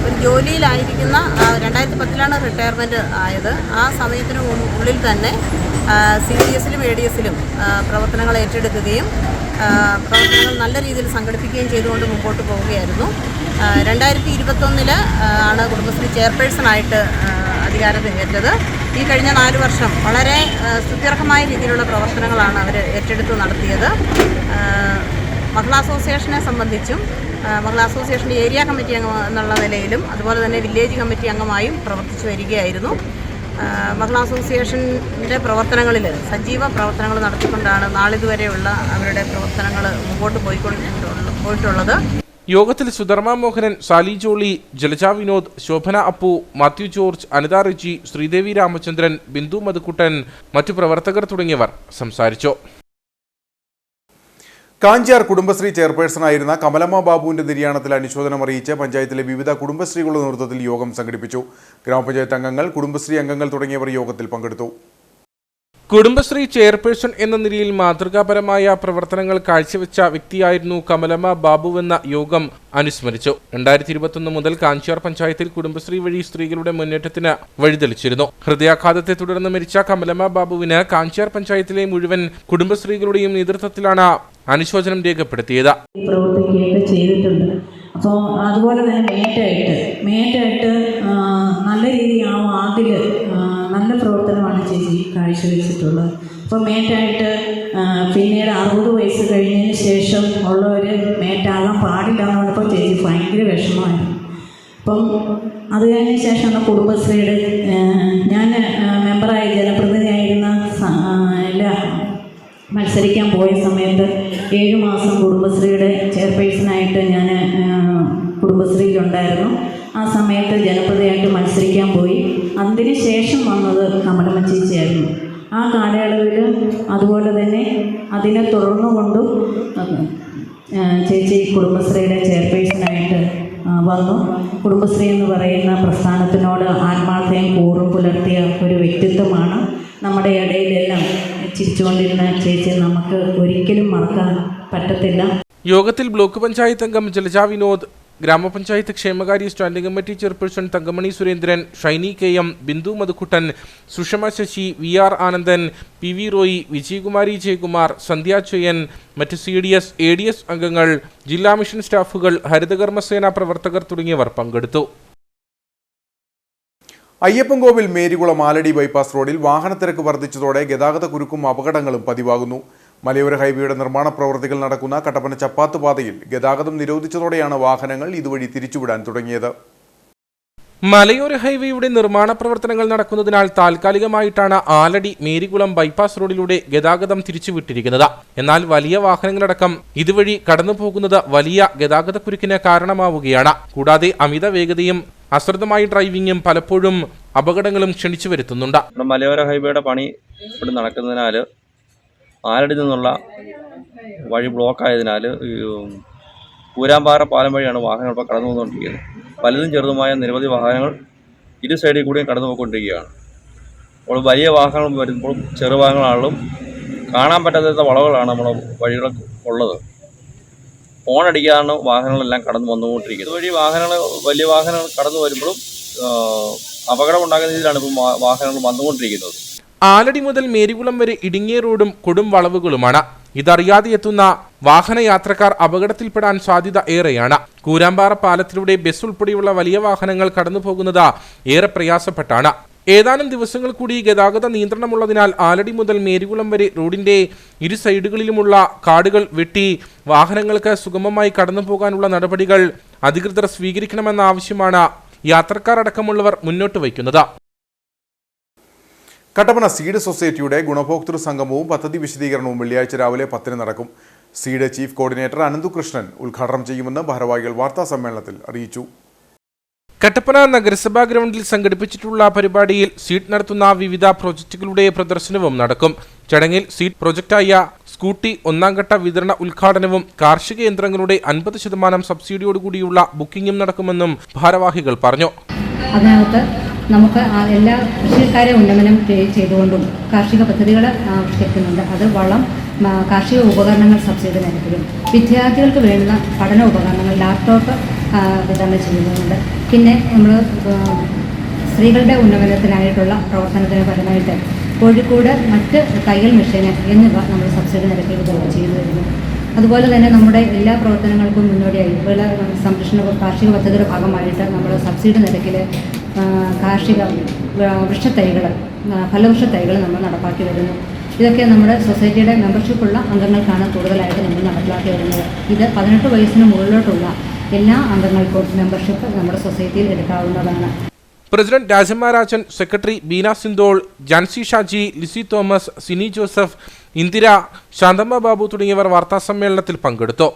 ഒരു ജോലിയിലായിരിക്കുന്ന 2010 റിട്ടയർമെൻറ്റ് ആയത്. ആ സമയത്തിന് ഉള്ളിൽ തന്നെ CDSലും ADSലും പ്രവർത്തനങ്ങൾ ഏറ്റെടുക്കുകയും പ്രവർത്തനങ്ങൾ നല്ല രീതിയിൽ സംഘടിപ്പിക്കുകയും ചെയ്തുകൊണ്ട് മുമ്പോട്ട് പോവുകയായിരുന്നു. 2021 ആണ് കുടുംബശ്രീ ചെയർപേഴ്സണായിട്ട് അധികാരം ഏറ്റത്. ഈ കഴിഞ്ഞ 4 വർഷം വളരെ സുദീർഘമായ രീതിയിലുള്ള പ്രവർത്തനങ്ങളാണ് അവർ ഏറ്റെടുത്ത് നടത്തിയത്. മഹിളാ അസോസിയേഷനെ സംബന്ധിച്ചും മഹിളാ അസോസിയേഷൻ്റെ ഏരിയ കമ്മിറ്റി അംഗം എന്നുള്ള നിലയിലും അതുപോലെ തന്നെ വില്ലേജ് കമ്മിറ്റി അംഗമായും പ്രവർത്തിച്ചു വരികയായിരുന്നു. മഹിളാ അസോസിയേഷൻ്റെ പ്രവർത്തനങ്ങളിൽ സജീവ പ്രവർത്തനങ്ങൾ നടത്തിക്കൊണ്ടാണ് നാളിതുവരെയുള്ള അവരുടെ പ്രവർത്തനങ്ങൾ മുമ്പോട്ട് പോയിട്ടുള്ളത്. യോഗത്തിൽ സുധർമ്മ മോഹനൻ, സാലി ജോളി, ജലജ വിനോദ്, ശോഭന അപ്പു, മാത്യു ജോർജ്, അനിത റിജി, ശ്രീദേവി രാമചന്ദ്രൻ, ബിന്ദു മധുക്കുട്ടൻ, മറ്റു പ്രവർത്തകർ തുടങ്ങിയവർ സംസാരിച്ചു. കാഞ്ചാർ കുടുംബശ്രീ ചെയർപേഴ്സണായിരുന്ന കമലമ്മ ബാബുവിന്റെ നിര്യാണത്തിൽ അനുശോചനം അറിയിച്ച് പഞ്ചായത്തിലെ വിവിധ കുടുംബശ്രീകളുടെ നേതൃത്വത്തിൽ യോഗം സംഘടിപ്പിച്ചു. ഗ്രാമപഞ്ചായത്ത് അംഗങ്ങൾ, കുടുംബശ്രീ അംഗങ്ങൾ തുടങ്ങിയവർ യോഗത്തിൽ പങ്കെടുത്തു. കുടുംബശ്രീ ചെയർപേഴ്സൺ എന്ന നിലയിൽ മാതൃകാപരമായ പ്രവർത്തനങ്ങൾ കാഴ്ചവെച്ച വ്യക്തിയായിരുന്നു കമലമ്മ ബാബുവെന്ന യോഗം അനുസ്മരിച്ചു. 2021 മുതൽ കാഞ്ചാർ പഞ്ചായത്തിൽ കുടുംബശ്രീ വഴി സ്ത്രീകളുടെ മുന്നേറ്റത്തിന് വഴിതെളിച്ചിരുന്നു. ഹൃദയാഘാതത്തെ തുടർന്ന് മരിച്ച കമലമ്മ ബാബുവിന് കാഞ്ചാർ പഞ്ചായത്തിലെ മുഴുവൻ കുടുംബശ്രീകളുടെയും നേതൃത്വത്തിലാണ് അനുശോചനം രേഖപ്പെടുത്തിയത്. അപ്പോൾ അതുപോലെ തന്നെ മേറ്റായിട്ട് നല്ല രീതിയിൽ ആ വാർഡിൽ നല്ല പ്രവർത്തനമാണ് ചേച്ചി കാഴ്ചവെച്ചിട്ടുള്ളത്. അപ്പോൾ മേറ്റായിട്ട് പിന്നീട് 60 വയസ്സ് കഴിഞ്ഞതിന് ശേഷം ഉള്ളവർ മേറ്റാകാൻ പാടില്ല എന്ന് പറഞ്ഞപ്പോൾ ചേച്ചി ഭയങ്കര വിഷമമായിരുന്നു. അപ്പം അത് കഴിഞ്ഞ ശേഷം കുടുംബശ്രീയുടെ ഞാൻ മെമ്പറായി ജനപ്രതിനിധിയായിരുന്ന മത്സരിക്കാൻ പോയ സമയത്ത് 7 മാസം കുടുംബശ്രീയുടെ ചെയർപേഴ്സണായിട്ട് ഞാൻ കുടുംബശ്രീയിലുണ്ടായിരുന്നു. ആ സമയത്ത് ജനപ്രതിയായിട്ട് മത്സരിക്കാൻ പോയി. അതിന് ശേഷം വന്നത് കമലമ്മ ചേച്ചിയായിരുന്നു. ആ കാലയളവിൽ അതുപോലെ തന്നെ അതിനെ തുടർന്നുകൊണ്ടും ചേച്ചി കുടുംബശ്രീയുടെ ചെയർപേഴ്സണായിട്ട് വന്നു. കുടുംബശ്രീ എന്ന് പറയുന്ന പ്രസ്ഥാനത്തിനോട് ആത്മാർത്ഥയും കൂറും പുലർത്തിയ ഒരു വ്യക്തിത്വമാണ്. നമ്മുടെ ഇടയിലെല്ലാം ചിരിച്ചുകൊണ്ടിരുന്ന ചേച്ചി നമുക്ക് ഒരിക്കലും മറക്കാൻ പറ്റത്തില്ല. യോഗത്തിൽ ബ്ലോക്ക് പഞ്ചായത്ത് അംഗം ജലജ വിനോദ്, ഗ്രാമപഞ്ചായത്ത് ക്ഷേമകാര്യ standing committee chairperson Thankamani Surendran, Shiny KM, Bindu Madhukuttan, Sushama Sasi, VR Anandan, PV Roy, Vijayakumari Jayakumar, Sandhya Choyan, മറ്റ് CDS, ADS അംഗങ്ങൾ, ജില്ലാ മിഷൻ സ്റ്റാഫുകൾ, ഹരിതകർമ്മസേന പ്രവർത്തകർ തുടങ്ങിയവർ പങ്കെടുത്തു. അയ്യപ്പൻകോവിൽ മേരികുളം ആലടി ബൈപ്പാസ് റോഡിൽ വാഹനത്തിരക്ക് വർദ്ധിച്ചതോടെ ഗതാഗത കുരുക്കും അപകടങ്ങളും പതിവാകുന്നു. മലയോര ഹൈവേയുടെ നിർമ്മാണ പ്രവൃത്തികൾ നടക്കുന്ന കട്ടപ്പന ചപ്പാത്ത് പാതയിൽ ഗതാഗതം നിരോധിച്ചതോടെയാണ് വാഹനങ്ങൾ ഇതുവഴി തിരിച്ചുവിടാൻ തുടങ്ങിയത്. മലയോര ഹൈവേയുടെ നിർമ്മാണ പ്രവർത്തനങ്ങൾ നടക്കുന്നതിനാൽ താൽക്കാലികമായിട്ടാണ് ആലടി മേരികുളം ബൈപ്പാസ് റോഡിലൂടെ ഗതാഗതം തിരിച്ചുവിട്ടിരിക്കുന്നത്. എന്നാൽ വലിയ വാഹനങ്ങളടക്കം ഇതുവഴി കടന്നുപോകുന്നത് വലിയ ഗതാഗതക്കുരുക്കിന് കാരണമാവുകയാണ്. കൂടാതെ അമിത വേഗതയും അശ്രദ്ധമായ ഡ്രൈവിംഗും പലപ്പോഴും അപകടങ്ങളും ക്ഷണിച്ചു വരുത്തുന്നുണ്ട്. മലയോര ഹൈവേയുടെ പണി ഇവിടെ നടക്കുന്നതിനാൽ ആലടി നിന്നുള്ള വഴി ബ്ലോക്കായതിനാൽ കൂരാമ്പാറ പാലം വഴിയാണ് വാഹനങ്ങൾ ഇപ്പോൾ കടന്നു പോകൊണ്ടിരിക്കുന്നത്. വലുതും ചെറുതുമായ നിരവധി വാഹനങ്ങൾ ഇരു സൈഡിൽ കൂടിയും കടന്നു പോയിക്കൊണ്ടിരിക്കുകയാണ്. അപ്പോൾ വലിയ വാഹനങ്ങൾ വരുമ്പോൾ ചെറുവാഹനങ്ങളാണെങ്കിലും കാണാൻ പറ്റാത്ത വളവുകളാണ് നമ്മുടെ വഴികൾ ഉള്ളത്. ഫോണടിക്കാതാണ് വാഹനങ്ങളെല്ലാം കടന്നു വന്നുകൊണ്ടിരിക്കുന്നത്. ഇതുവഴി വലിയ വാഹനങ്ങൾ കടന്നു വരുമ്പോഴും അപകടം ഉണ്ടാകുന്ന രീതിയിലാണ് ഇപ്പോൾ വാഹനങ്ങൾ വന്നുകൊണ്ടിരിക്കുന്നത്. ആലടി മുതൽ മേരികുളം വരെ ഇടുങ്ങിയ റോഡും കൊടും വളവുകളുമാണ്. ഇതറിയാതെ എത്തുന്ന വാഹനയാത്രക്കാർ അപകടത്തിൽപ്പെടാൻ സാധ്യത ഏറെയാണ്. കൂരാമ്പാറ പാലത്തിലൂടെ ബസ് ഉൾപ്പെടെയുള്ള വലിയ വാഹനങ്ങൾ കടന്നുപോകുന്നത് ഏറെ പ്രയാസപ്പെട്ടാണ്. ഏതാനും ദിവസങ്ങൾ കൂടി ഗതാഗത നിയന്ത്രണമുള്ളതിനാൽ ആലടി മുതൽ മേരികുളം വരെ റോഡിന്റെ ഇരു സൈഡുകളിലുമുള്ള കാടുകൾ വെട്ടി വാഹനങ്ങൾക്ക് സുഗമമായി കടന്നുപോകാനുള്ള നടപടികൾ അധികൃതർ സ്വീകരിക്കണമെന്ന ആവശ്യമാണ് യാത്രക്കാർ അടക്കമുള്ളവർ മുന്നോട്ട് വയ്ക്കുന്നത്. കട്ടപ്പന സീഡ് സൊസൈറ്റിയുടെ ഗുണഭോക്തൃ സംഗമവും പദ്ധതി വിശദീകരണവും വെള്ളിയാഴ്ച രാവിലെ 10 നടക്കും. സീഡ് ചീഫ് കോർഡിനേറ്റർ അനന്തുകൃഷ്ണൻ ഉദ്ഘാടനം ചെയ്യുമെന്ന് ഭാരവാഹികൾ വാർത്താ സമ്മേളനത്തിൽ അറിയിച്ചു. കട്ടപ്പന നഗരസഭാ ഗ്രൗണ്ടിൽ സംഘടിപ്പിച്ചിട്ടുള്ള പരിപാടിയിൽ സീഡ് നടത്തുന്ന വിവിധ പ്രോജക്റ്റുകളുടെ പ്രദർശനവും നടക്കും. ചടങ്ങിൽ സീഡ് പ്രോജക്റ്റായ സ്കൂട്ടി 1ാം ഘട്ട വിതരണ ഉദ്ഘാടനവും കാർഷിക യന്ത്രങ്ങളുടെ 50% സബ്സിഡിയോടുകൂടിയുള്ള ബുക്കിംഗും നടക്കുമെന്നും ഭാരവാഹികൾ പറഞ്ഞു. അതിനകത്ത് നമുക്ക് എല്ലാ കൃഷിക്കാരെ ഉന്നമനം ചെയ്തുകൊണ്ടും കാർഷിക പദ്ധതികൾ ആവിഷ്കരിക്കുന്നുണ്ട്. അത് വളം, കാർഷിക ഉപകരണങ്ങൾ സബ്സിഡി നിരക്കിലും വിദ്യാർത്ഥികൾക്ക് വേണ്ടുന്ന പഠന ഉപകരണങ്ങൾ, ലാപ്ടോപ്പ് വിതരണം ചെയ്യുന്നുണ്ട്. പിന്നെ നമ്മൾ സ്ത്രീകളുടെ ഉന്നമനത്തിനായിട്ടുള്ള പ്രവർത്തനത്തിന് പരമായിട്ട് കോഴിക്കോട് മറ്റ് തയ്യൽ മെഷീന് എന്നിവ നമ്മൾ സബ്സിഡി നിരക്കിൽ വിതരണം ചെയ്തു വരുന്നു. അതുപോലെ തന്നെ നമ്മുടെ എല്ലാ പ്രവർത്തനങ്ങൾക്കും മുന്നോടിയായി വിള സംരക്ഷണ കാർഷിക പദ്ധതിയുടെ ഭാഗമായിട്ട് നമ്മൾ സബ്സിഡി നിരക്കിൽ കാർഷിക വൃക്ഷത്തൈകൾ, ഫലവൃക്ഷത്തൈകൾ നമ്മൾ നടപ്പാക്കി വരുന്നു. ഇതൊക്കെ നമ്മുടെ സൊസൈറ്റിയുടെ മെമ്പർഷിപ്പുള്ള അംഗങ്ങൾക്കാണ് കൂടുതലായിട്ട് നമ്മൾ നടപ്പിലാക്കി വരുന്നത്. ഇത് 18 വയസ്സിന് മുകളിലോട്ടുള്ള എല്ലാ അംഗങ്ങൾക്കും മെമ്പർഷിപ്പ് നമ്മുടെ സൊസൈറ്റിയിൽ എടുക്കാവുന്നതാണ്. President Rajamma Rajan, secretary Beena Sinthol, Jancy Shaji, Lissy Thomas, Sini Joseph, Indira, Santhamma Babu തുടങ്ങിയവർ വാർത്താസമ്മേളനത്തിൽ പങ്കെടുത്തു.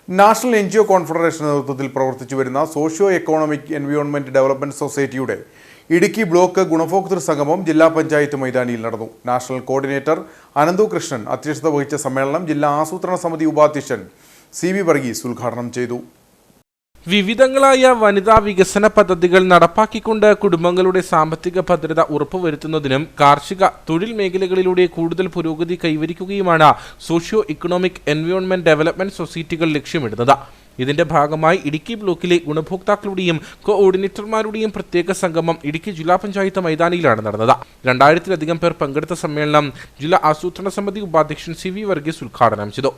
നാഷണൽ NGO കോൺഫെഡറേഷൻ നേതൃത്വത്തിൽ പ്രവർത്തിച്ചു വരുന്ന സോഷ്യോ എക്കോണമിക് എൻവയോൺമെന്റ് ഡെവലപ്മെന്റ് സൊസൈറ്റിയുടെ ഇടുക്കി ബ്ലോക്ക് ഗുണഭോക്തൃ സംഗമം ജില്ലാ പഞ്ചായത്ത് മൈതാനിയിൽ നടന്നു. നാഷണൽ കോർഡിനേറ്റർ അനന്തുകൃഷ്ണൻ അധ്യക്ഷത വഹിച്ച സമ്മേളനം ജില്ലാ ആസൂത്രണ സമിതി ഉപാധ്യക്ഷൻ CV വർഗീസ് ഉദ്ഘാടനം ചെയ്തു. വിവിധങ്ങളായ വനിതാ വികസന പദ്ധതികൾ നടപ്പാക്കിക്കൊണ്ട് കുടുംബങ്ങളുടെ സാമ്പത്തിക ഭദ്രത ഉറപ്പുവരുത്തുന്നതിനും കാർഷിക തൊഴിൽ മേഖലകളിലൂടെ കൂടുതൽ പുരോഗതി കൈവരിക്കുകയുമാണ് സോഷ്യോ ഇക്കണോമിക് എൻവയോൺമെന്റ് ഡെവലപ്മെന്റ് സൊസൈറ്റികൾ ലക്ഷ്യമിടുന്നത്. ഇതിന്റെ ഭാഗമായി ഇടുക്കി ബ്ലോക്കിലെ ഗുണഭോക്താക്കളുടെയും കോഓർഡിനേറ്റർമാരുടെയും പ്രത്യേക സംഗമം ഇടുക്കി ജില്ലാ പഞ്ചായത്ത് മൈതാനിയിലാണ് നടന്നത്. 2000-ലധികം പേർ പങ്കെടുത്ത സമ്മേളനം ജില്ലാ ആസൂത്രണ സമിതി ഉപാധ്യക്ഷൻ CV വർഗീസ് ഉദ്ഘാടനം ചെയ്തു.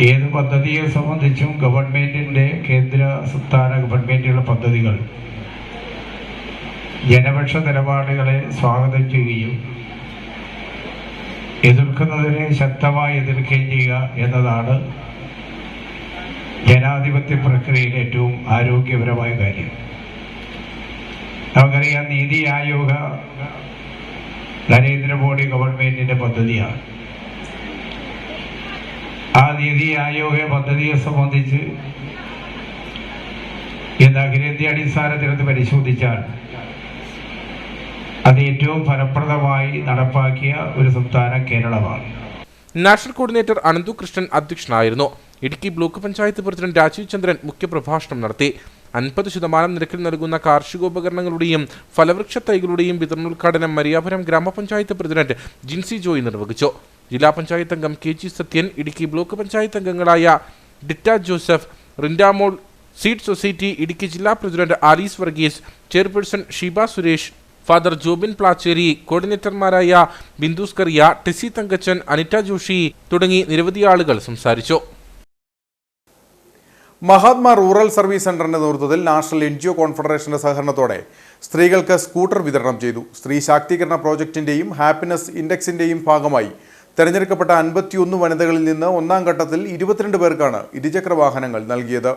ഏത് പദ്ധതിയെ സംബന്ധിച്ചും ഗവൺമെൻറ്റിൻ്റെ കേന്ദ്ര സംസ്ഥാന ഗവൺമെൻറ്റുകളുടെ പദ്ധതികൾ ജനപക്ഷ നിലപാടുകളെ സ്വാഗതം ചെയ്യുകയും എതിർക്കുന്നതിനെ ശക്തമായി എതിർക്കുകയും ചെയ്യുക എന്നതാണ് ജനാധിപത്യ പ്രക്രിയയിൽ ഏറ്റവും ആരോഗ്യപരമായ കാര്യം. നമുക്കറിയാം, നീതി ആയോഗ് നരേന്ദ്രമോദി ഗവൺമെൻറ്റിൻ്റെ പദ്ധതിയാണ്. ആ നീതി ആയോഗ് പദ്ധതിയെ സംബന്ധിച്ച് എന്ന് അഖിലേന്ത്യാ അടിസ്ഥാനത്തിൽ പരിശോധിച്ചാൽ അത് ഏറ്റവും ഫലപ്രദമായി നടപ്പാക്കിയ ഒരു സംസ്ഥാനം കേരളമാണ്. നാഷണൽ കോർഡിനേറ്റർ അനന്തു കൃഷ്ണൻ അധ്യക്ഷനായിരുന്നു. ഇടുക്കി ബ്ലോക്ക് പഞ്ചായത്ത് പ്രസിഡന്റ് രാജീവ് ചന്ദ്രൻ മുഖ്യപ്രഭാഷണം നടത്തി. 50% നിരക്കിൽ നൽകുന്ന കാർഷികോപകരണങ്ങളുടെയും ഫലവൃക്ഷ തൈകളുടെയും വിതരണോദ്ഘാടനം മരിയാപുരം ഗ്രാമപഞ്ചായത്ത് പ്രസിഡന്റ് ജിൻസി ജോയ് നിർവഹിച്ചു. ജില്ലാ പഞ്ചായത്ത് അംഗം KG സത്യൻ, ഇടുക്കി ബ്ലോക്ക് പഞ്ചായത്ത് അംഗങ്ങളായ ഡിറ്റ ജോസഫ്, റിൻഡാമോൾ, സീഡ് സൊസൈറ്റി ഇടുക്കി ജില്ലാ president Alice Varghese, chairperson Sheeba Suresh, father Jobin Plachery, കോർഡിനേറ്റർമാരായ ബിന്ദുസ് കറിയ, ടെസി തങ്കച്ചൻ, അനിറ്റ ജോഷി തുടങ്ങി നിരവധി ആളുകൾ സംസാരിച്ചു. മഹാത്മാ റൂറൽ സർവീസ് സെന്ററിന്റെ നേതൃത്വത്തിൽ നാഷണൽ NGO കോൺഫെഡറേഷന്റെ സഹകരണത്തോടെ സ്ത്രീകൾക്ക് സ്കൂട്ടർ വിതരണം ചെയ്തു. സ്ത്രീ ശാക്തീകരണ പ്രോജക്റ്റിന്റെയും ഹാപ്പിനെസ് ഇൻഡെക്സിന്റെയും ഭാഗമായി തെരഞ്ഞെടുക്കപ്പെട്ട 51 വനിതകളിൽ നിന്ന് ഒന്നാം ഘട്ടത്തിൽ 22 പേർക്കാണ് ഇരുചക്ര വാഹനങ്ങൾ നൽകിയത്.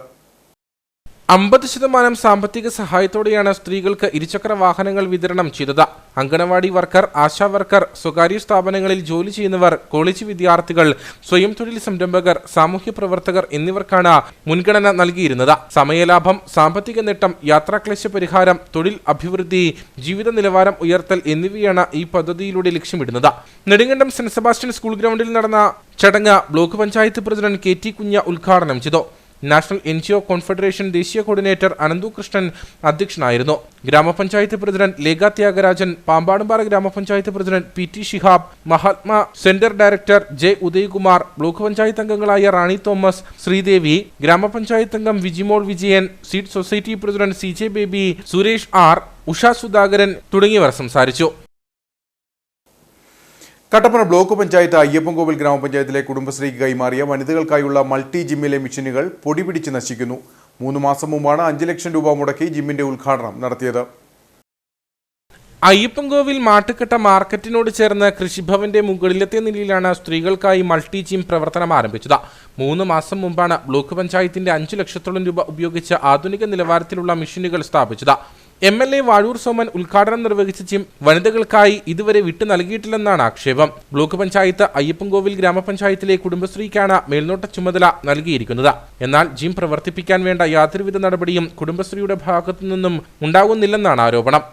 50% സാമ്പത്തിക സഹായത്തോടെയാണ് സ്ത്രീകൾക്ക് ഇരുചക്ര വാഹനങ്ങൾ വിതരണം ചെയ്തത്. അങ്കണവാടി വർക്കർ, ആശാ വർക്കർ, സ്വകാര്യ സ്ഥാപനങ്ങളിൽ ജോലി ചെയ്യുന്നവർ, കോളേജ് വിദ്യാർത്ഥികൾ, സ്വയം തൊഴിൽ സംരംഭകർ, സാമൂഹ്യ പ്രവർത്തകർ എന്നിവർക്കാണ് മുൻഗണന നൽകിയിരുന്നത്. സമയലാഭം, സാമ്പത്തിക നേട്ടം, യാത്രാക്ലേശ പരിഹാരം, തൊഴിൽ അഭിവൃദ്ധി, ജീവിത നിലവാരം ഉയർത്തൽ എന്നിവയാണ് ഈ പദ്ധതിയിലൂടെ ലക്ഷ്യമിടുന്നത്. നെടുങ്കണ്ടം സെന്റ് സെബാസ്റ്റ്യൻ സ്കൂൾ ഗ്രൗണ്ടിൽ നടന്ന ചടങ്ങ് ബ്ലോക്ക് പഞ്ചായത്ത് പ്രസിഡന്റ് KT കുഞ്ഞ ഉദ്ഘാടനം ചെയ്തു. നാഷണൽ NGO കോൺഫെഡറേഷൻ ദേശീയ കോർഡിനേറ്റർ അനന്തു കൃഷ്ണൻ അധ്യക്ഷനായിരുന്നു. ഗ്രാമപഞ്ചായത്ത് പ്രസിഡന്റ് ലേഖ ത്യാഗരാജൻ, പാമ്പാടുംപാറ ഗ്രാമപഞ്ചായത്ത് president PT Shihab, Mahatma centre director J Udayakumar, block panchayat അംഗങ്ങളായ റാണി തോമസ്, ശ്രീദേവി, ഗ്രാമപഞ്ചായത്ത് അംഗം Vijimol Vijayan, seed society president CJ baby, Suresh R, Usha Sudhakaran തുടങ്ങിയവർ സംസാരിച്ചു. കട്ടപ്പന ബ്ലോക്ക് പഞ്ചായത്ത് അയ്യപ്പൻകോവിൽ ഗ്രാമപഞ്ചായത്തിലെ കുടുംബശ്രീക്ക് കൈമാറിയ വനിതകൾക്കായുള്ള മൾട്ടി ജിമ്മിലെ മെഷീനുകൾ പൊടിപിടിച്ച് നശിക്കുന്നു. 3 മാസം മുമ്പാണ് 5 ലക്ഷം രൂപ മുടക്കി ജിമ്മിന്റെ ഉദ്ഘാടനം നടത്തിയത്. അയ്യപ്പൻകോവിൽ മാട്ടുക്കട്ട മാർക്കറ്റിനോട് ചേർന്ന് കൃഷിഭവന്റെ മുകളിലത്തെ നിലയിലാണ് സ്ത്രീകൾക്കായി മൾട്ടി ജിം പ്രവർത്തനം ആരംഭിച്ചത്. 3 മാസം മുമ്പാണ് ബ്ലോക്ക് പഞ്ചായത്തിന്റെ 5 ലക്ഷത്തോളം രൂപ ഉപയോഗിച്ച് ആധുനിക നിലവാരത്തിലുള്ള മെഷീനുകൾ സ്ഥാപിച്ചത്. MLA വാഴൂർ സോമൻ ഉദ്ഘാടനം നിർവഹിച്ച ജിം വനിതകൾക്കായി ഇതുവരെ വിട്ടു നൽകിയിട്ടില്ലെന്നാണ് ആക്ഷേപം. ബ്ലോക്ക് പഞ്ചായത്ത് അയ്യപ്പൻകോവിൽ ഗ്രാമപഞ്ചായത്തിലെ കുടുംബശ്രീക്കാണ് മേൽനോട്ട ചുമതല നൽകിയിരിക്കുന്നത്. എന്നാൽ ജിം പ്രവർത്തിപ്പിക്കാൻ വേണ്ട യാതൊരുവിധ നടപടിയും കുടുംബശ്രീയുടെ ഭാഗത്തു നിന്നും ഉണ്ടാകുന്നില്ലെന്നാണ് ആരോപണം.